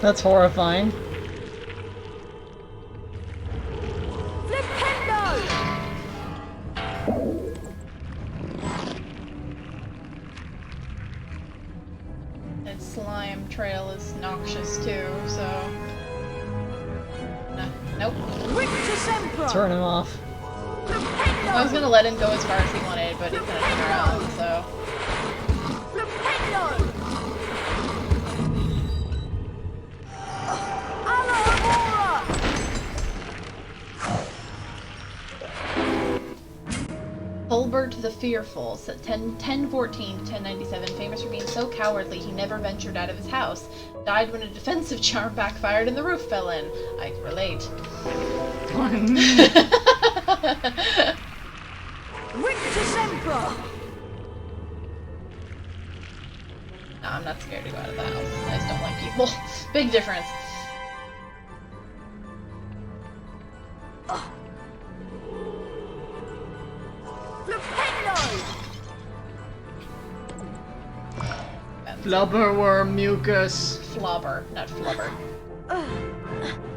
That's horrifying. Its slime trail is noxious too, so... Nope. Turn him off. I was gonna let him go as far as he wanted, but he's gonna turn around, so... Fulbert the Fearful, 1014 to 1097, famous for being so cowardly he never ventured out of his house. Died when a defensive charm backfired and the roof fell in. I can relate. Rictus Emperor! No, I'm not scared to go out of the house. I just don't like people. Big difference. Flubberworm mucus. Flobber, not flubber.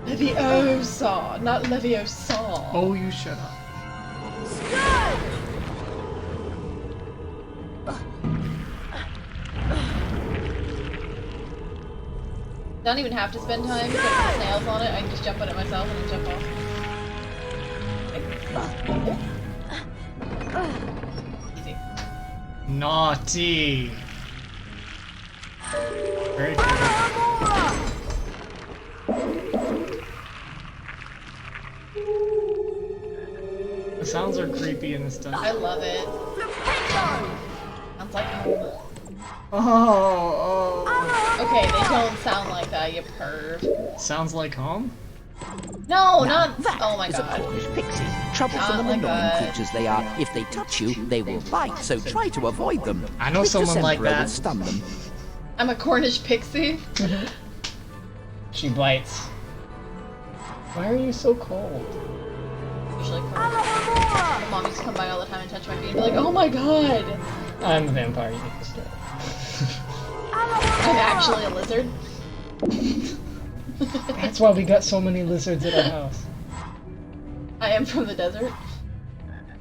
Leviosa, not Leviosa. Oh, you shut up. Don't even have to spend time putting the snails on it. I can just jump on it myself and then jump off. Easy. Naughty. Very good. The sounds are creepy in this stuff. I love it. Sounds like home. Oh. Okay, they don't sound like that, you perv. Sounds like home? No, Now, not. that Oh my is god. a Cornish pixie. Troublesome Oh and my annoying God. creatures they are. If they touch you, they will bite, so try to avoid them. I know Mr. someone like Sempero that. will stun them. I'm a Cornish pixie. She bites. Why are you so cold? Usually Cornish. My mom used to come by all the time and touch my feet and be like, oh my god! I'm a vampire, you need to start. I'm actually a lizard. That's why we got so many lizards at our house. I am from the desert.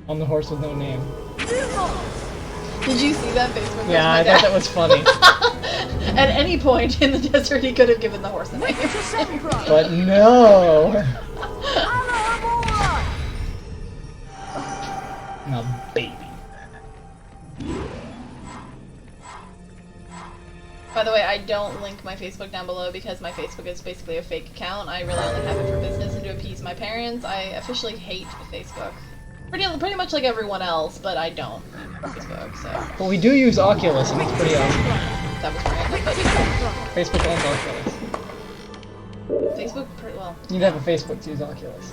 On the horse with no name. Did you see that Facebook post? Yeah, I thought that was funny. At any point in the desert, he could have given the horse a name. But no! A baby. By the way, I don't link my Facebook down below because my Facebook is basically a fake account. I really only have it for business and to appease my parents. I officially hate Facebook. Pretty much like everyone else, but I don't Facebook, so... But we do use Oculus, and it's pretty awesome. That was random, but Facebook owns Oculus. Facebook, well... You'd have a Facebook to use Oculus.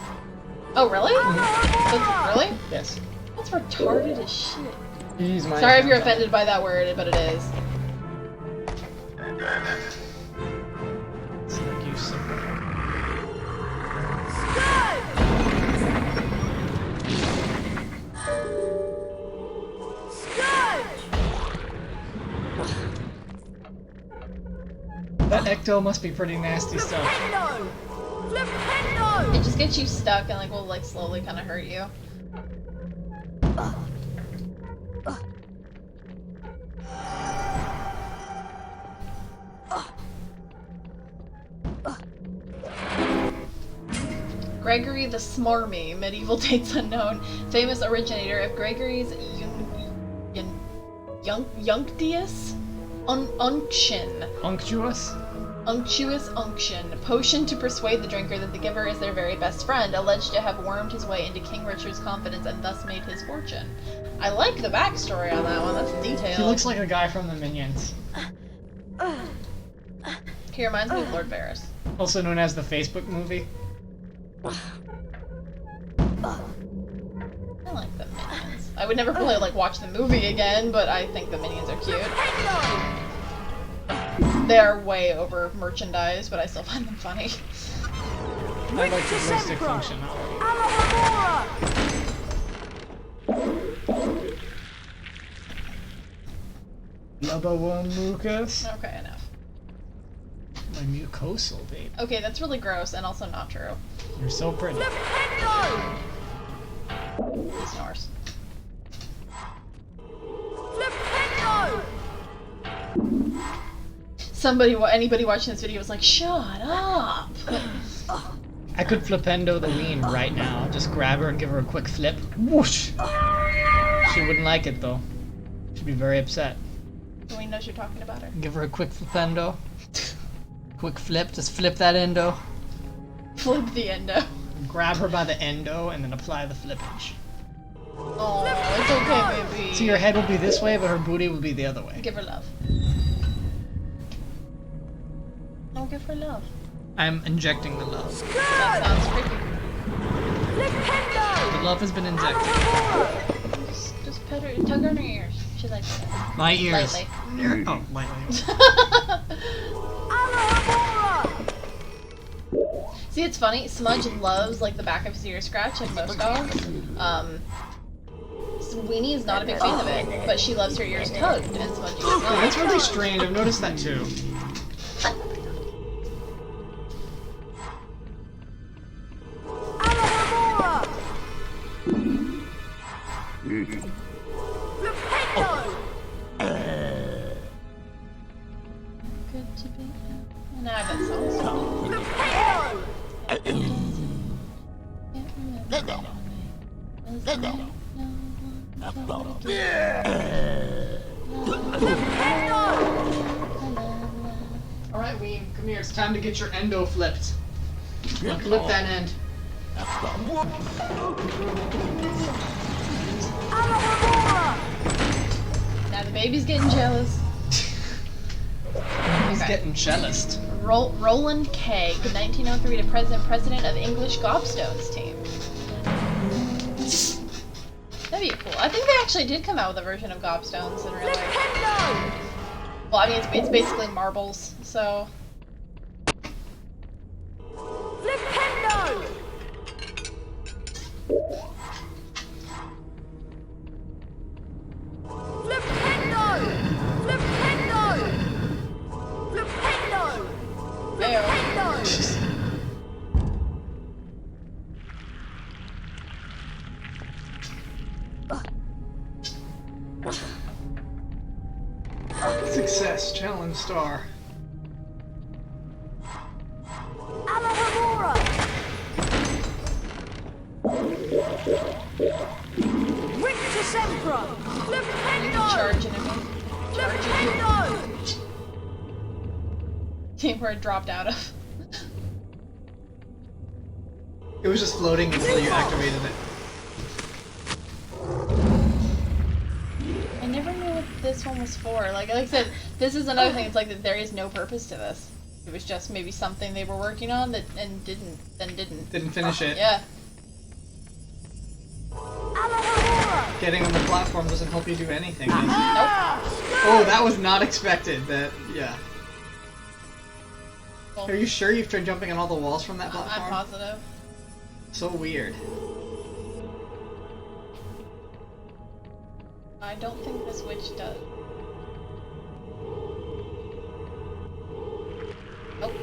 Oh, really? That's, really? Yes. That's retarded as shit. You use my Sorry if you're account. offended by that word, but it is. It's like you simple. That ecto must be pretty nasty stuff. It just gets you stuck and like will like slowly kind of hurt you. Gregory the Smarmy, medieval dates unknown, famous originator of Gregory's Unctuous unction. Unctuous? Unctuous unction. Potion to persuade the drinker that the giver is their very best friend, alleged to have wormed his way into King Richard's confidence and thus made his fortune. I like the backstory on that one, that's detailed. He looks like a guy from the Minions. He reminds me of Lord Varys. Also known as the Facebook movie. I like the Minions. I would never probably like watch the movie again, but I think the Minions are cute. They are way over merchandised, but I still find them funny. I like the joystick function. Lubba Lucas. Okay, enough. My mucosal, babe. Okay, that's really gross and also not true. You're so pretty. He snores. Anybody watching this video was like, shut up! I could flipendo the ween right now. Just grab her and give her a quick flip. Whoosh! She wouldn't like it though. She'd be very upset. We knows you're talking about her. Give her a quick flipendo. Quick flip, just flip that endo. Flip the endo. Grab her by the endo and then apply the flippage. Oh, it's okay, baby. So your head will be this way, but her booty will be the other way. Give her love. Oh, give her love. I'm injecting the love. That sounds creepy. The love has been injected. Just pet her, tug her in her ears. She likes that. My ears. Lightly. Oh, lightly. See, it's funny. Smudge loves like the back of his ear scratch, like most dogs. Weenie is not a big fan of it, but she loves her ears tugged, and Smudge is not. That's really strange. I've noticed that too. Good to be. Now I got songs. Alright, Ween, come here. It's time to get your endo flipped. Now flip that end. Now the baby's getting jealous. He's getting cellist. Roland Kegg, 1903 to present, president of English Gobstones team. That'd be cool. I think they actually did come out with a version of Gobstones in real life. Well, I mean, it's basically marbles, so. Flipendo! Flipendo! Flipendo! Flipendo! Flipendo! Success, challenge star. Alahamora! Victor Sempra! Flipendo! Charging him. Flipendo! Team where it dropped out of. It was just floating until you activated it. I never knew what this one was for. Like I said, this is another thing. It's like that there is no purpose to this. It was just maybe something they were working on that and didn't finish it. Yeah. Getting on the platform doesn't help you do anything. Nope. Oh, that was not expected. That, yeah. Are you sure you've tried jumping on all the walls from that platform? I'm positive. So weird. I don't think this witch does. Nope.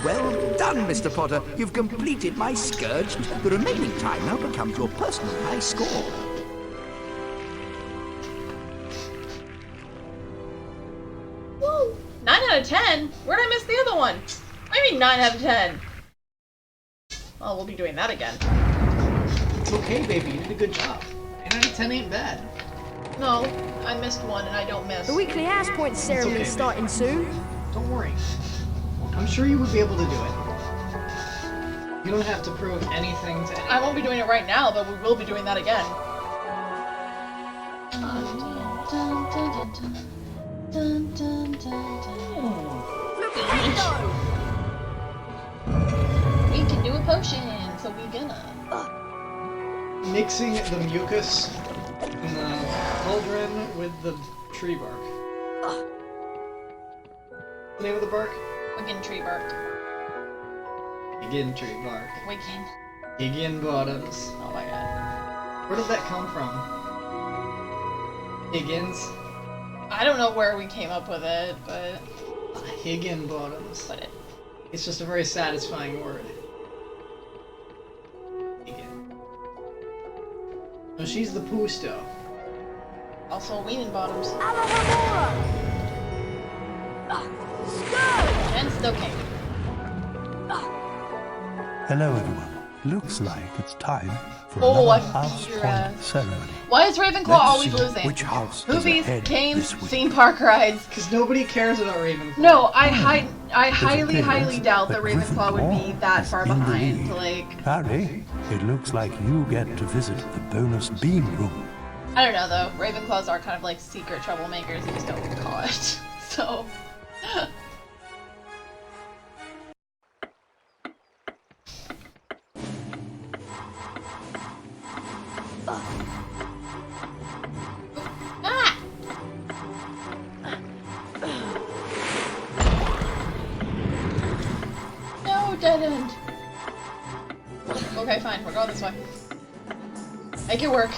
Well done, Mr. Potter. You've completed my scourge. The remaining time now becomes your personal high score. Woo! 9 out of 10? Where'd I miss the other one? What do you mean 9 out of 10? Oh, we'll be doing that again. It's okay, baby. You did a good job. 9 out of 10 ain't bad. No, I missed one and I don't miss. The weekly house point ceremony is starting soon. Don't worry. I'm sure you would be able to do it. You don't have to prove anything to anyone. I won't be doing it right now, but we will be doing that again. We can do a potion, so we gonna. Mixing the mucus in the cauldron with the tree bark. The name of the bark? Wiggin tree bark. Higgin tree bark. Wiggin. Higgin bottoms. Oh my god. Where did that come from? Higgins? I don't know where we came up with it, but... Higgin bottoms. But it's just a very satisfying word. Higgin. No, she's the Pusto. Also Weaning Bottoms. And Stoking. Hello, everyone. Looks like it's time for Oh, another I house fear point ceremony. Why is Ravenclaw Let's always see losing? which house is Movies, ahead games, this week. theme park rides. Because nobody cares about Ravenclaw. No, I highly appears doubt that that Ravenclaw would be that far in the behind. lead. Like, Harry, it looks like you get to visit the bonus bean room. I don't know though. Ravenclaws are kind of like secret troublemakers. They just don't get caught. So. Ah! No, dead end. Okay, fine. We're going this way. Make it work.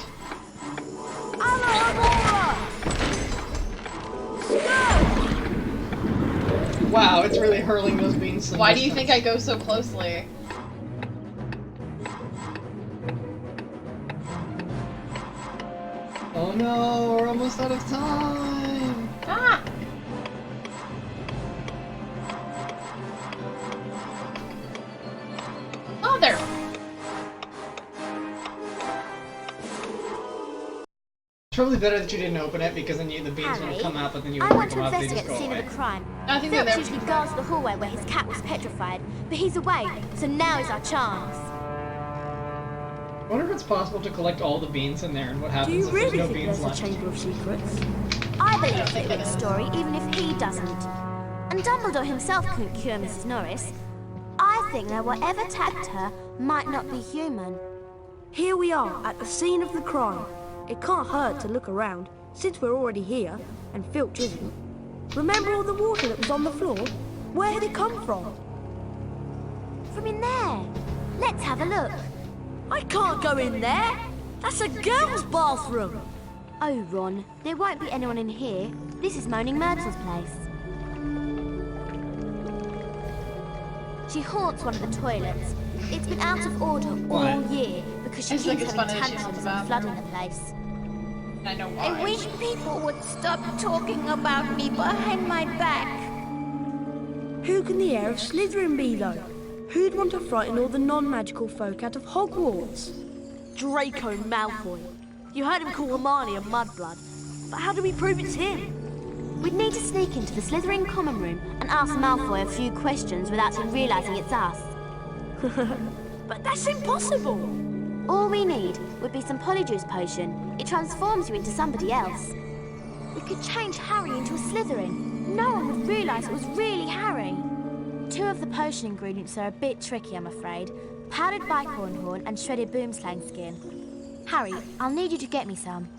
Wow, it's really hurling those beans. Why do you think I go so closely? Oh no, we're almost out of time. Ah! Oh, there. It's probably better that you didn't open it because then the beans would have come out, but then you would I want pick to them up, they just investigate go the scene away. of the crime. I think they're Filch there. usually guards the hallway where his cat was petrified, but he's away, so now is our chance. I wonder if it's possible to collect all the beans in there and what Do happens you if really there's no think beans there's a left. Chamber of Secrets? I believe in the story, even if he doesn't. And Dumbledore himself couldn't cure Mrs. Norris. I think that whatever attacked her might not be human. Here we are, at the scene of the crime. It can't hurt to look around, since we're already here, and Filch isn't. Remember all the water that was on the floor? Where did it come from? From in there. Let's have a look. I can't go in there. That's a girl's bathroom. Oh, Ron, there won't be anyone in here. This is Moaning Myrtle's place. She haunts one of the toilets. It's been out of order all year because she keeps having tantrums and flooding the place. I know why. I wish people would stop talking about me behind my back. Who can the heir of Slytherin be, though? Who'd want to frighten all the non-magical folk out of Hogwarts? Draco Malfoy. You heard him call Hermione a mudblood. But how do we prove it's him? We'd need to sneak into the Slytherin common room and ask Malfoy a few questions without him realising it's us. But that's impossible. All we need would be some Polyjuice potion. It transforms you into somebody else. We could change Harry into a Slytherin. No one would realise it was really Harry. 2 of the potion ingredients are a bit tricky, I'm afraid. Powdered bicorn horn and shredded boomslang skin. Harry, I'll need you to get me some.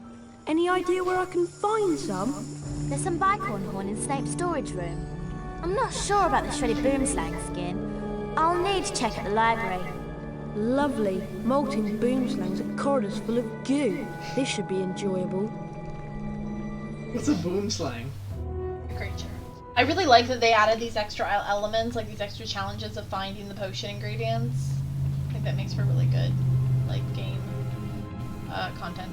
Any idea where I can find some? There's some bicorn horn in Snape's storage room. I'm not sure about the shredded boomslang skin. I'll need to check at the library. Lovely. Molten boomslangs and corridors full of goo. This should be enjoyable. What's a boomslang? Creature. I really like that they added these extra elements, like these extra challenges of finding the potion ingredients. I think that makes for really good, like, game content.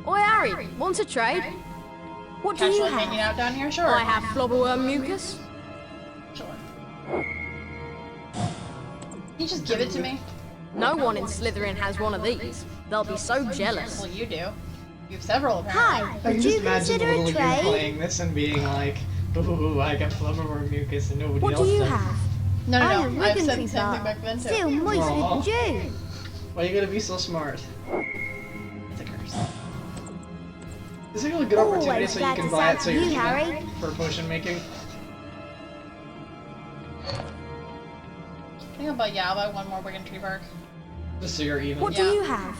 Oi, Harry, want to trade? What do you Casually have? hanging out down here, sure. I have flobberworm mucus. Sure. Can you just give it to me? No one in Slytherin has one of these. They'll be so jealous. Well, you do. You have several, apparently. Hi, I can would just you imagine consider little a you trade? playing this and being like, ooh, I got flubberworm mucus and nobody What else do you does. have? No, I no, am no. I've said the Wiggins same thing Bar. back then, too. Still moist Aw. with dew. Why you gotta be so smart? It's a curse. This is a really good opportunity Always so you glad can to buy it sell so to you're you, even Harry. for potion making. I think I'll buy one more Wigan Tree bark. Just so you're even. What do you have?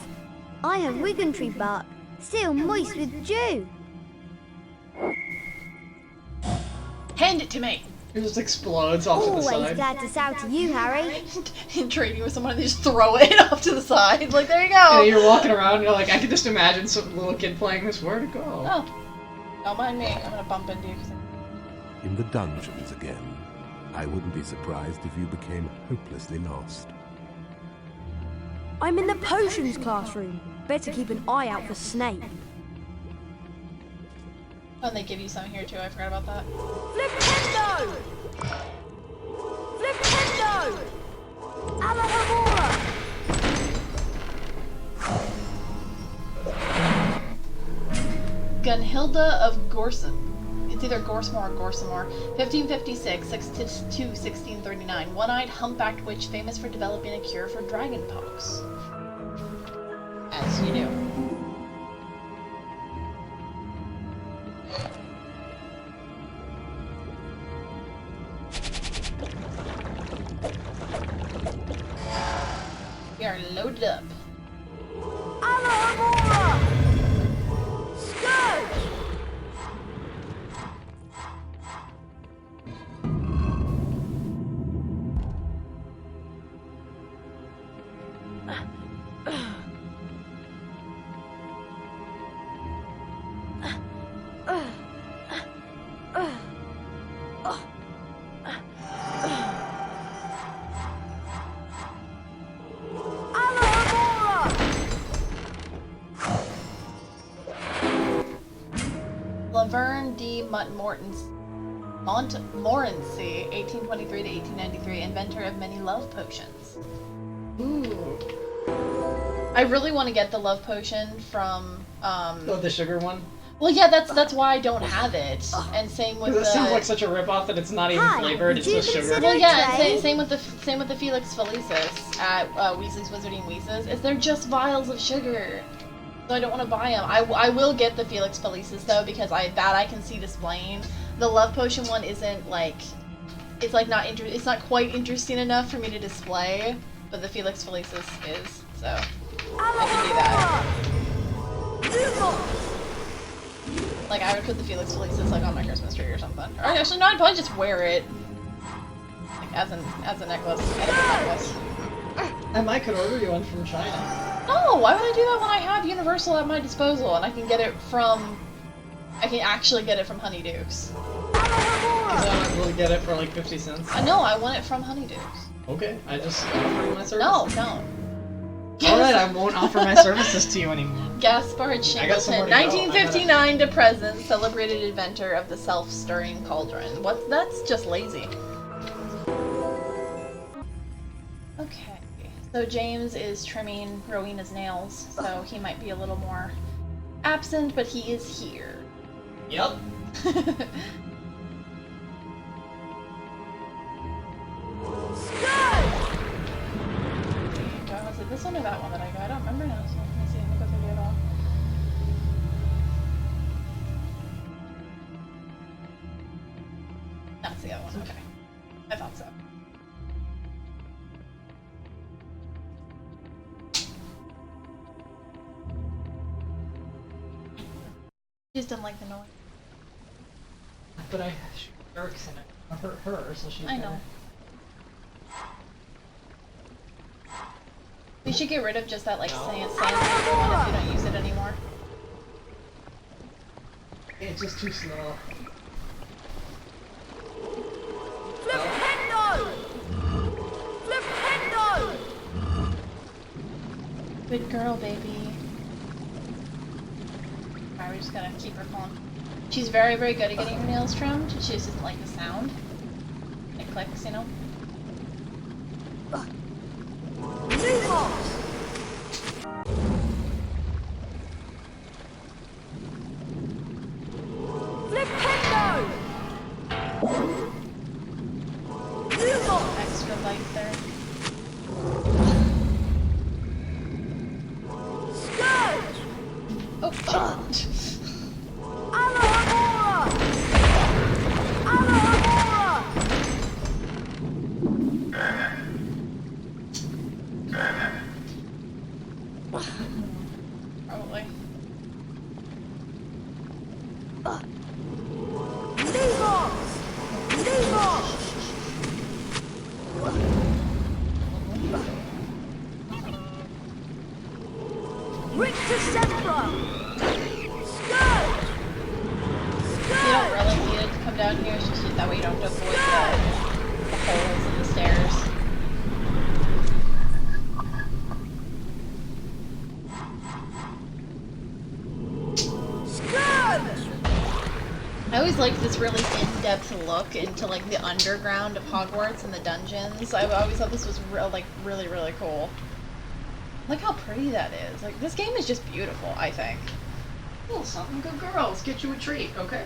I am Wiggentree bark. Still moist with dew. Hand it to me! It just explodes off to the Always side. glad to sell to you, Harry. In trading with someone, they just throw it off to the side. Like, there you go! And you're walking around and you're like, I can just imagine some little kid playing this. Where to go? Oh. Don't mind me. I'm gonna bump into you. In the dungeons again. I wouldn't be surprised if you became hopelessly lost. I'm in the potions classroom. Better keep an eye out for Snape. Oh, and they give you some here too. I forgot about that. Flipendo! Flipendo! Alohomora! Gunhilda of Gorsom. It's either Gorsmore or Gorsamore. 1556, 6 to 1639. One-eyed humpbacked witch famous for developing a cure for dragonpox. As you do. We are loaded up. Alohomora! Scourge! Montmorency, 1823 to 1893, inventor of many love potions. Ooh. I really want to get the love potion from, Oh, the sugar one? Well, yeah, that's why I don't have it. And same with It sounds like such a ripoff that it's not even flavored, it's just sugar. Well, yeah, same with the Felix Felicis at Weasley's Wizarding Wheezes, is they're just vials of sugar. So I don't want to buy them. I will get the Felix Felicis though, because I can see displaying. The love potion one isn't like, it's like not it's not quite interesting enough for me to display, but the Felix Felicis is, so I can do that. Like I would put the Felix Felicis like on my Christmas tree or something. Or actually no, I'd probably just wear it like as a necklace, I might could order you one from China. No, why would I do that when I have Universal at my disposal and I can actually get it from Honeydukes. Because I might really get it for like 50 cents. No, I want it from Honeydukes. Okay, I just offer you my services. No, no. Alright, I won't offer my services to you anymore. Gaspard Shackleton, 1959 to present, celebrated inventor of the self-stirring cauldron. That's just lazy. Okay, so James is trimming Rowena's nails, so he might be a little more absent, but he is here. Yep. Was it this one or that one that I got? I don't remember now, so let me see. Let me go through it all. That's the other one, okay. I thought so. Just didn't like the noise. But she works in it. I hurt her, so she's I know. We should get rid of just that like sandpaper one if you don't use it anymore. It's just too slow. Flipendo! Flipendo! Good girl, baby. Alright, we're just gonna keep her calm. She's very, very good at getting her nails trimmed. She just doesn't like the sound. It clicks, you know? Flipendo! Extra light there. Scourge! Oh, shit. Probably. You don't really need it to come down here, it's just that way you don't have to avoid the holes in the stairs. I always liked this really in-depth look into like the underground of Hogwarts and the dungeons. I always thought this was really, really cool. Look how pretty that is. Like, this game is just beautiful, I think. Well, something good girls. Get you a treat, okay?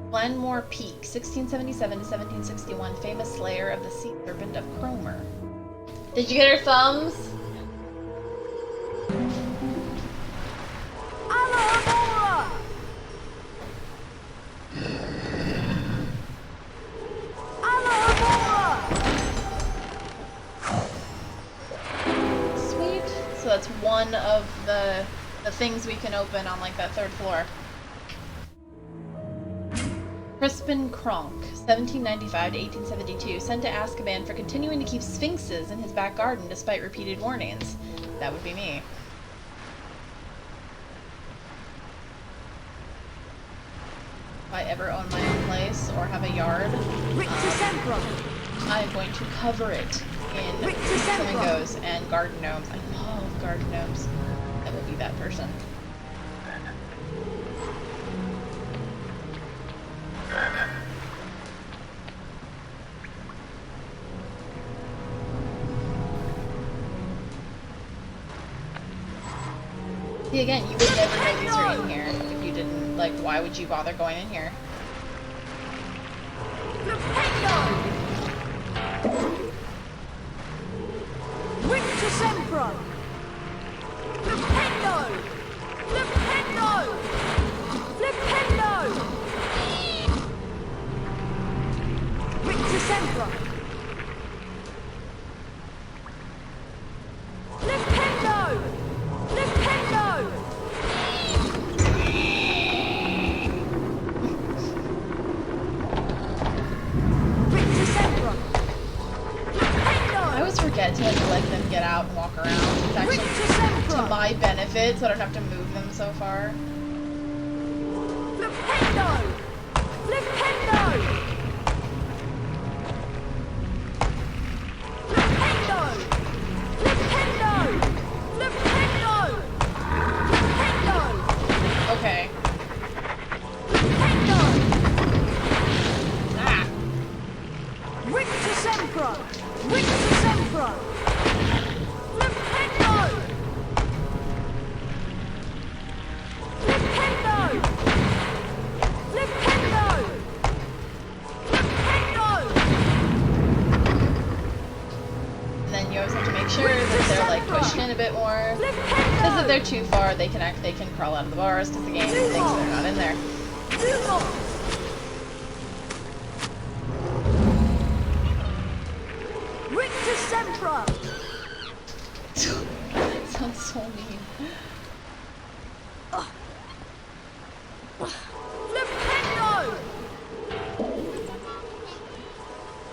Glenmore Peak, 1677 to 1761, famous slayer of the sea serpent of Cromer. Did you get her thumbs? Sweet. So that's one of the things we can open on like that third floor. Crispin Kronk, 1795 to 1872, sent to Azkaban for continuing to keep sphinxes in his back garden despite repeated warnings. That would be me. If I ever own my own place or have a yard, I'm going to cover it in flamingos and garden gnomes. I love garden gnomes. I will be that person. See, again, you would never know these are in here if you didn't, like, why would you bother going in here? Winter Sempra! Flipendo! Flipendo! Flipendo! Winter Sempra! Flipendo! Flipendo! Winter Sempra! I always forget to like let them get out and walk around. It's actually to my benefit, so I don't have to move them so far. Flipendo! Flipendo! Flipendo! Flipendo! Flipendo! Flipendo! Okay. Flipendo! Ah! Winter Sempra! Winter Sempra! Flipendo! Flipendo! Flipendo! Flipendo! And then you always have to make sure that they're like pushed in a bit more. Because if they're too far, they can crawl out of the bars because the game thinks they're not in there. Winter Sempra! Sounds so mean. Flipendo!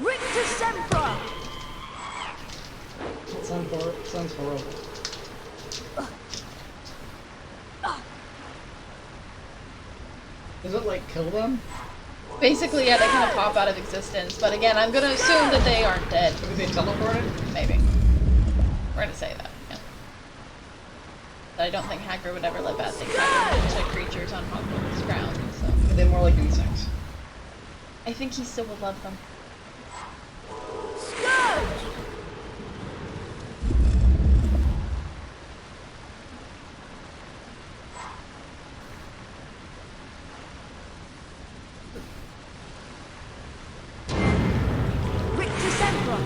Winter Sempra! Sounds horrible. Does it like kill them? Basically, yeah, they kind of pop out of existence. But again, I'm gonna assume that they aren't dead. Maybe they teleported? Maybe. We're gonna say that. Yeah. But I don't think Hagrid would ever let bad things happen to creatures on Hogwarts ground. So Are they more like insects? I think he still would love them. Winter Sempra!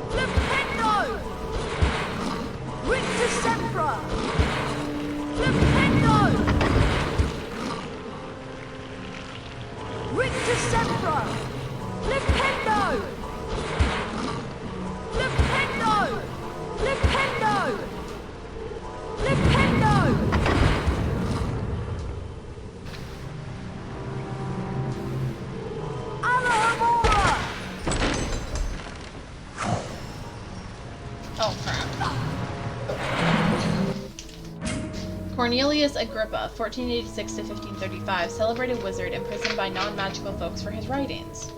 Flipendo! Winter Sempra! Flipendo! Winter Sempra! Flipendo! Flipendo! Flipendo! Flipendo! Alohomora! Oh crap. Cornelius Agrippa, 1486 to 1535, celebrated wizard imprisoned by non-magical folks for his writings.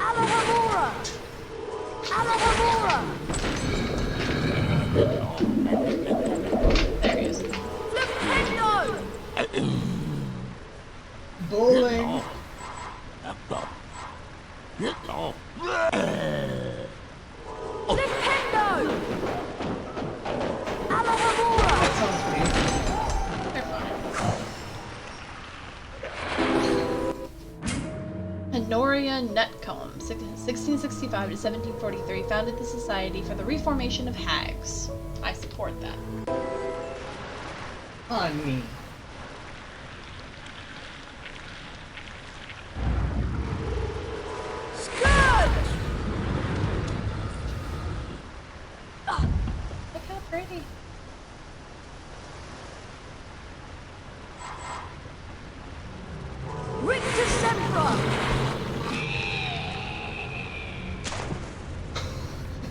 Alohomora! Alohomora! There he is. Flipendo! Bowling! Flipendo! Alohomora! That sounds painful. Honoria Nutcombe, 1665 to 1743, founded the Society for the Reformation of Hags. I support that. Honey.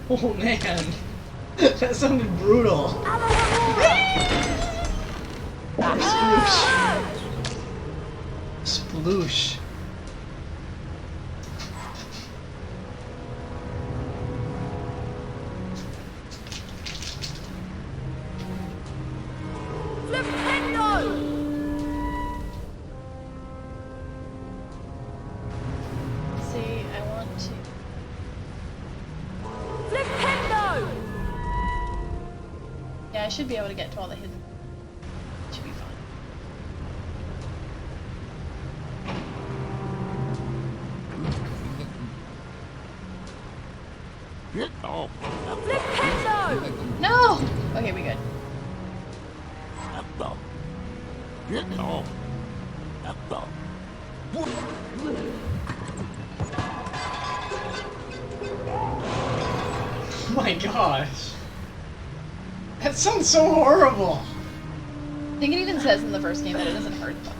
Oh man, that sounded brutal. Sploosh. Sploosh. See, I want to. Yeah, I should be able to get to all the hidden. Should be fine. No! Okay, we good. Oh my gosh. That sounds so horrible. I think it even says in the first game that it doesn't hurt them.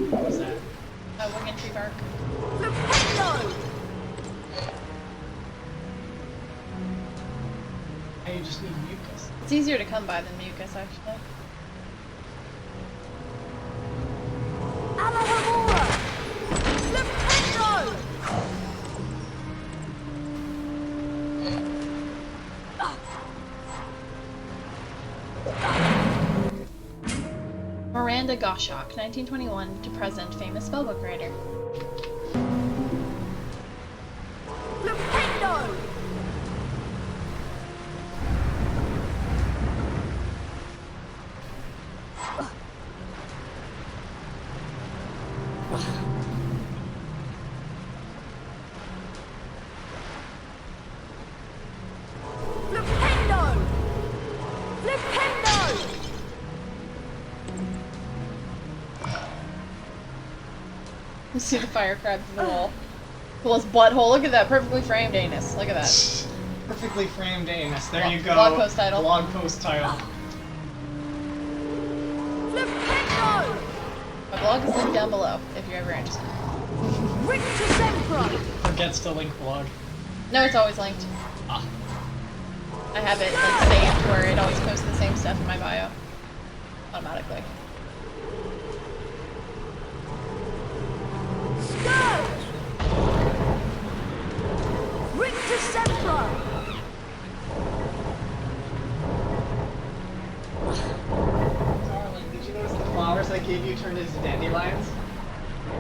What was that? Wing and tree bark. You just need mucus. It's easier to come by than mucus, actually. Miranda Goshawk, 1921 to present, famous spellbook writer. You see the fire crab through the wall. Pull his butthole. Look at that perfectly framed anus. Look at that. Perfectly framed anus. There you go. Blog post title. Blog post title. My blog is linked down below if you're ever interested. Forgets to link blog. No, it's always linked. Ah. I have it like saved where it always posts the same stuff in my bio. Automatically. Darling, did you notice the flowers I gave you turned into dandelions?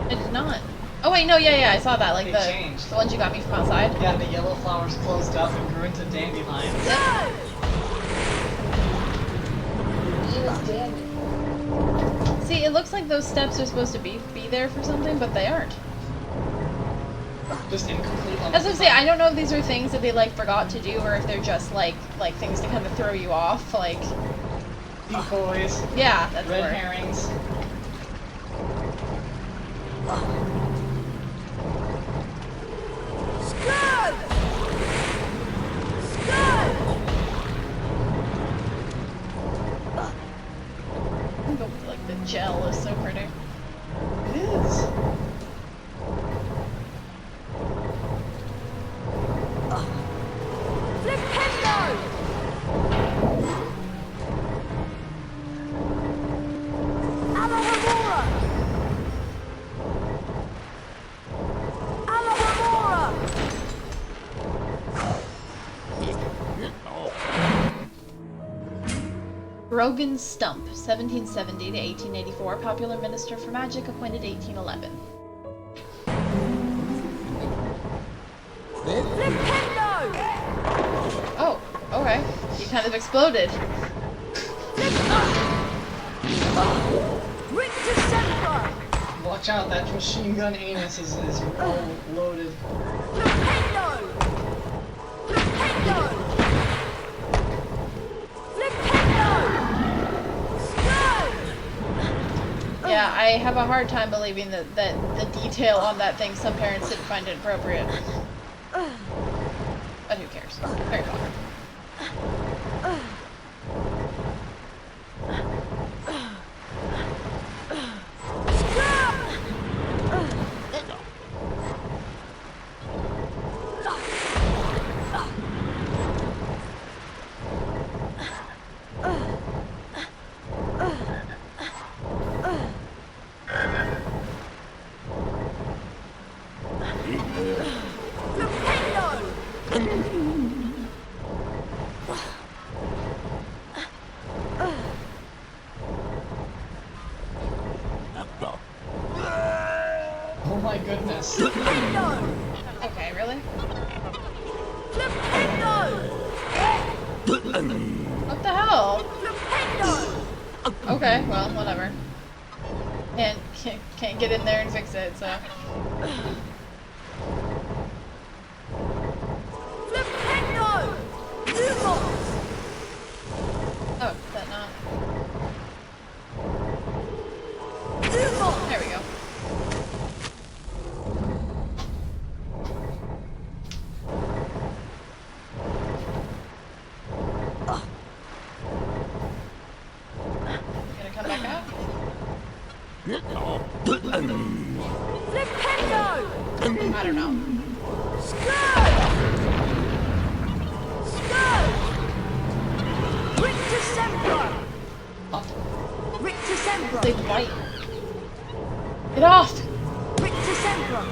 I did not. Oh wait, no, yeah, I saw that. Like They the changed. ones you got me from outside. Yeah, the yellow flowers closed up and grew into dandelions. See, it looks like those steps are supposed to be there for something, but they aren't. Just incomplete. As I say, I don't know if these are things that they like forgot to do, or if they're just like things to kind of throw you off, like decoys. Yeah, that's red the word. herrings. Like the gel is so pretty. It is. Rogan Stump, 1770 to 1884, popular minister for magic, appointed 1811. Oh, okay. He kind of exploded. Watch out, that machine gun anus is well loaded. Yeah, I have a hard time believing that the detail on that thing, some parents didn't find it appropriate. But who cares? Harry Potter. Oh my goodness. Okay, really? What the hell? Okay, well, whatever. Can't get in there and fix it, so. Oh, is that not? There we go. Gonna come back out? I don't know. They bite. Get off! Rictus Sempra!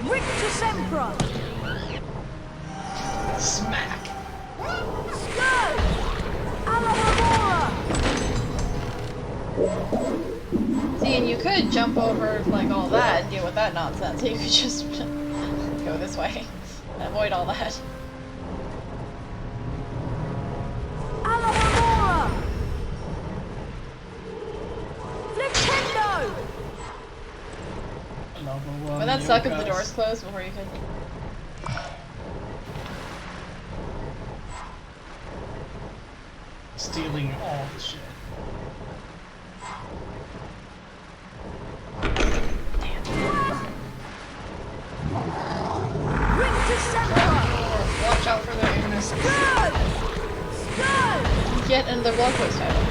Rictus Sempra! Smack! Skirt! Alahamora! See, and you could jump over like all that and deal with that nonsense. You could just go this way and avoid all that. Alahamora! Flipendo! Would that suck if the doors closed before you could? Stealing all the shit. Watch out for the ignis. Get in the blog post title.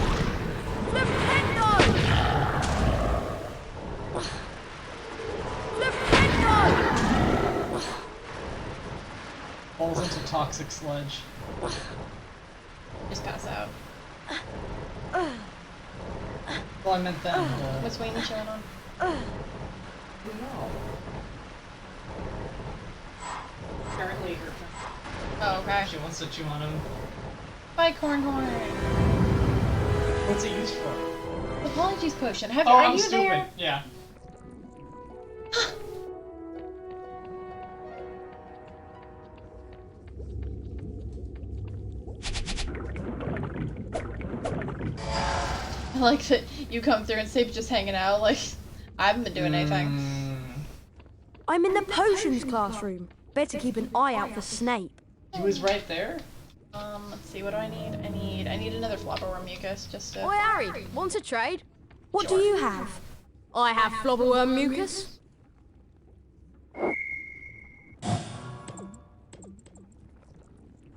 Falls into toxic sludge. Just pass out. Well, I meant that. What's Wayne chilling on? No. Apparently her. Oh, okay. She wants to chew on him. Bye, Cornhorn. What's it used for? The Polyjuice potion. Are I'm you stupid. there? Yeah. I like that you come through and Sabe's just hanging out. Like, I haven't been doing anything. I'm in the potions classroom. Better keep an eye out for Snape. He was right there. Let's see. What do I need? I need another flopperworm mucus just to. Oi, Harry, want to trade? What do you have? I have flobberworm mucus.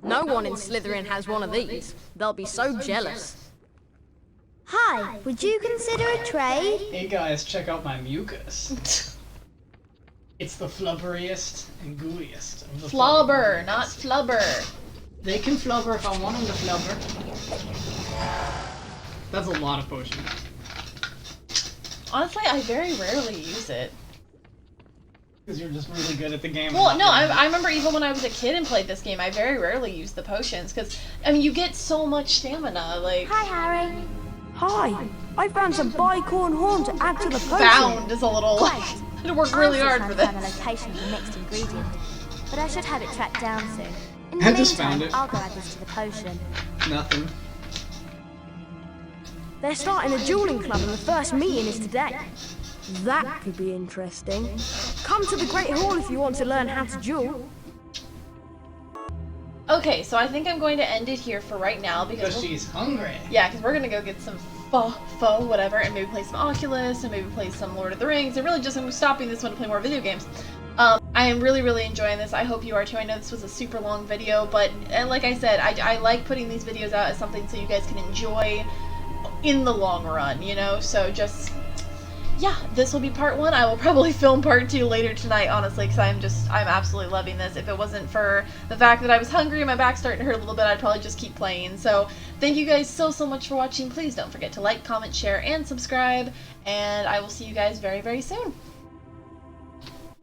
No one in Slytherin has one of these. They'll be so jealous. Hi, would you consider a trade? Hey guys, check out my mucus. It's the flubberiest and gooeyest of the Flobber, not flubber. They can flubber if I want them to flubber. That's a lot of potion. Honestly, I very rarely use it. Because you're just really good at the game. Well, no, I remember even when I was a kid and played this game, I very rarely used the potions because, I mean, you get so much stamina. Like. Hi, Harry. Hi, I found some bicorn horn to add to the potion. Found is a little. I had to work really hard for this. I just found the location of the mixed ingredient, but I should have it tracked down soon. In the I just meantime, found it. I'll go add this to the potion. Nothing. They're starting a dueling club and the first meeting is today. That could be interesting. Come to the Great Hall if you want to learn how to duel. Okay, so I think I'm going to end it here for right now Because she's hungry. Yeah, because we're gonna go get some whatever, and maybe play some Oculus, and maybe play some Lord of the Rings, and really just I'm stopping this one to play more video games. I am really enjoying this. I hope you are too. I know this was a super long video, but like I said, I like putting these videos out as something so you guys can enjoy in the long run, you know? So just, yeah, this will be part 1. I will probably film part 2 later tonight, honestly, because I'm absolutely loving this. If it wasn't for the fact that I was hungry and my back's starting to hurt a little bit, I'd probably just keep playing. So thank you guys so much for watching. Please don't forget to like, comment, share, and subscribe, and I will see you guys very soon.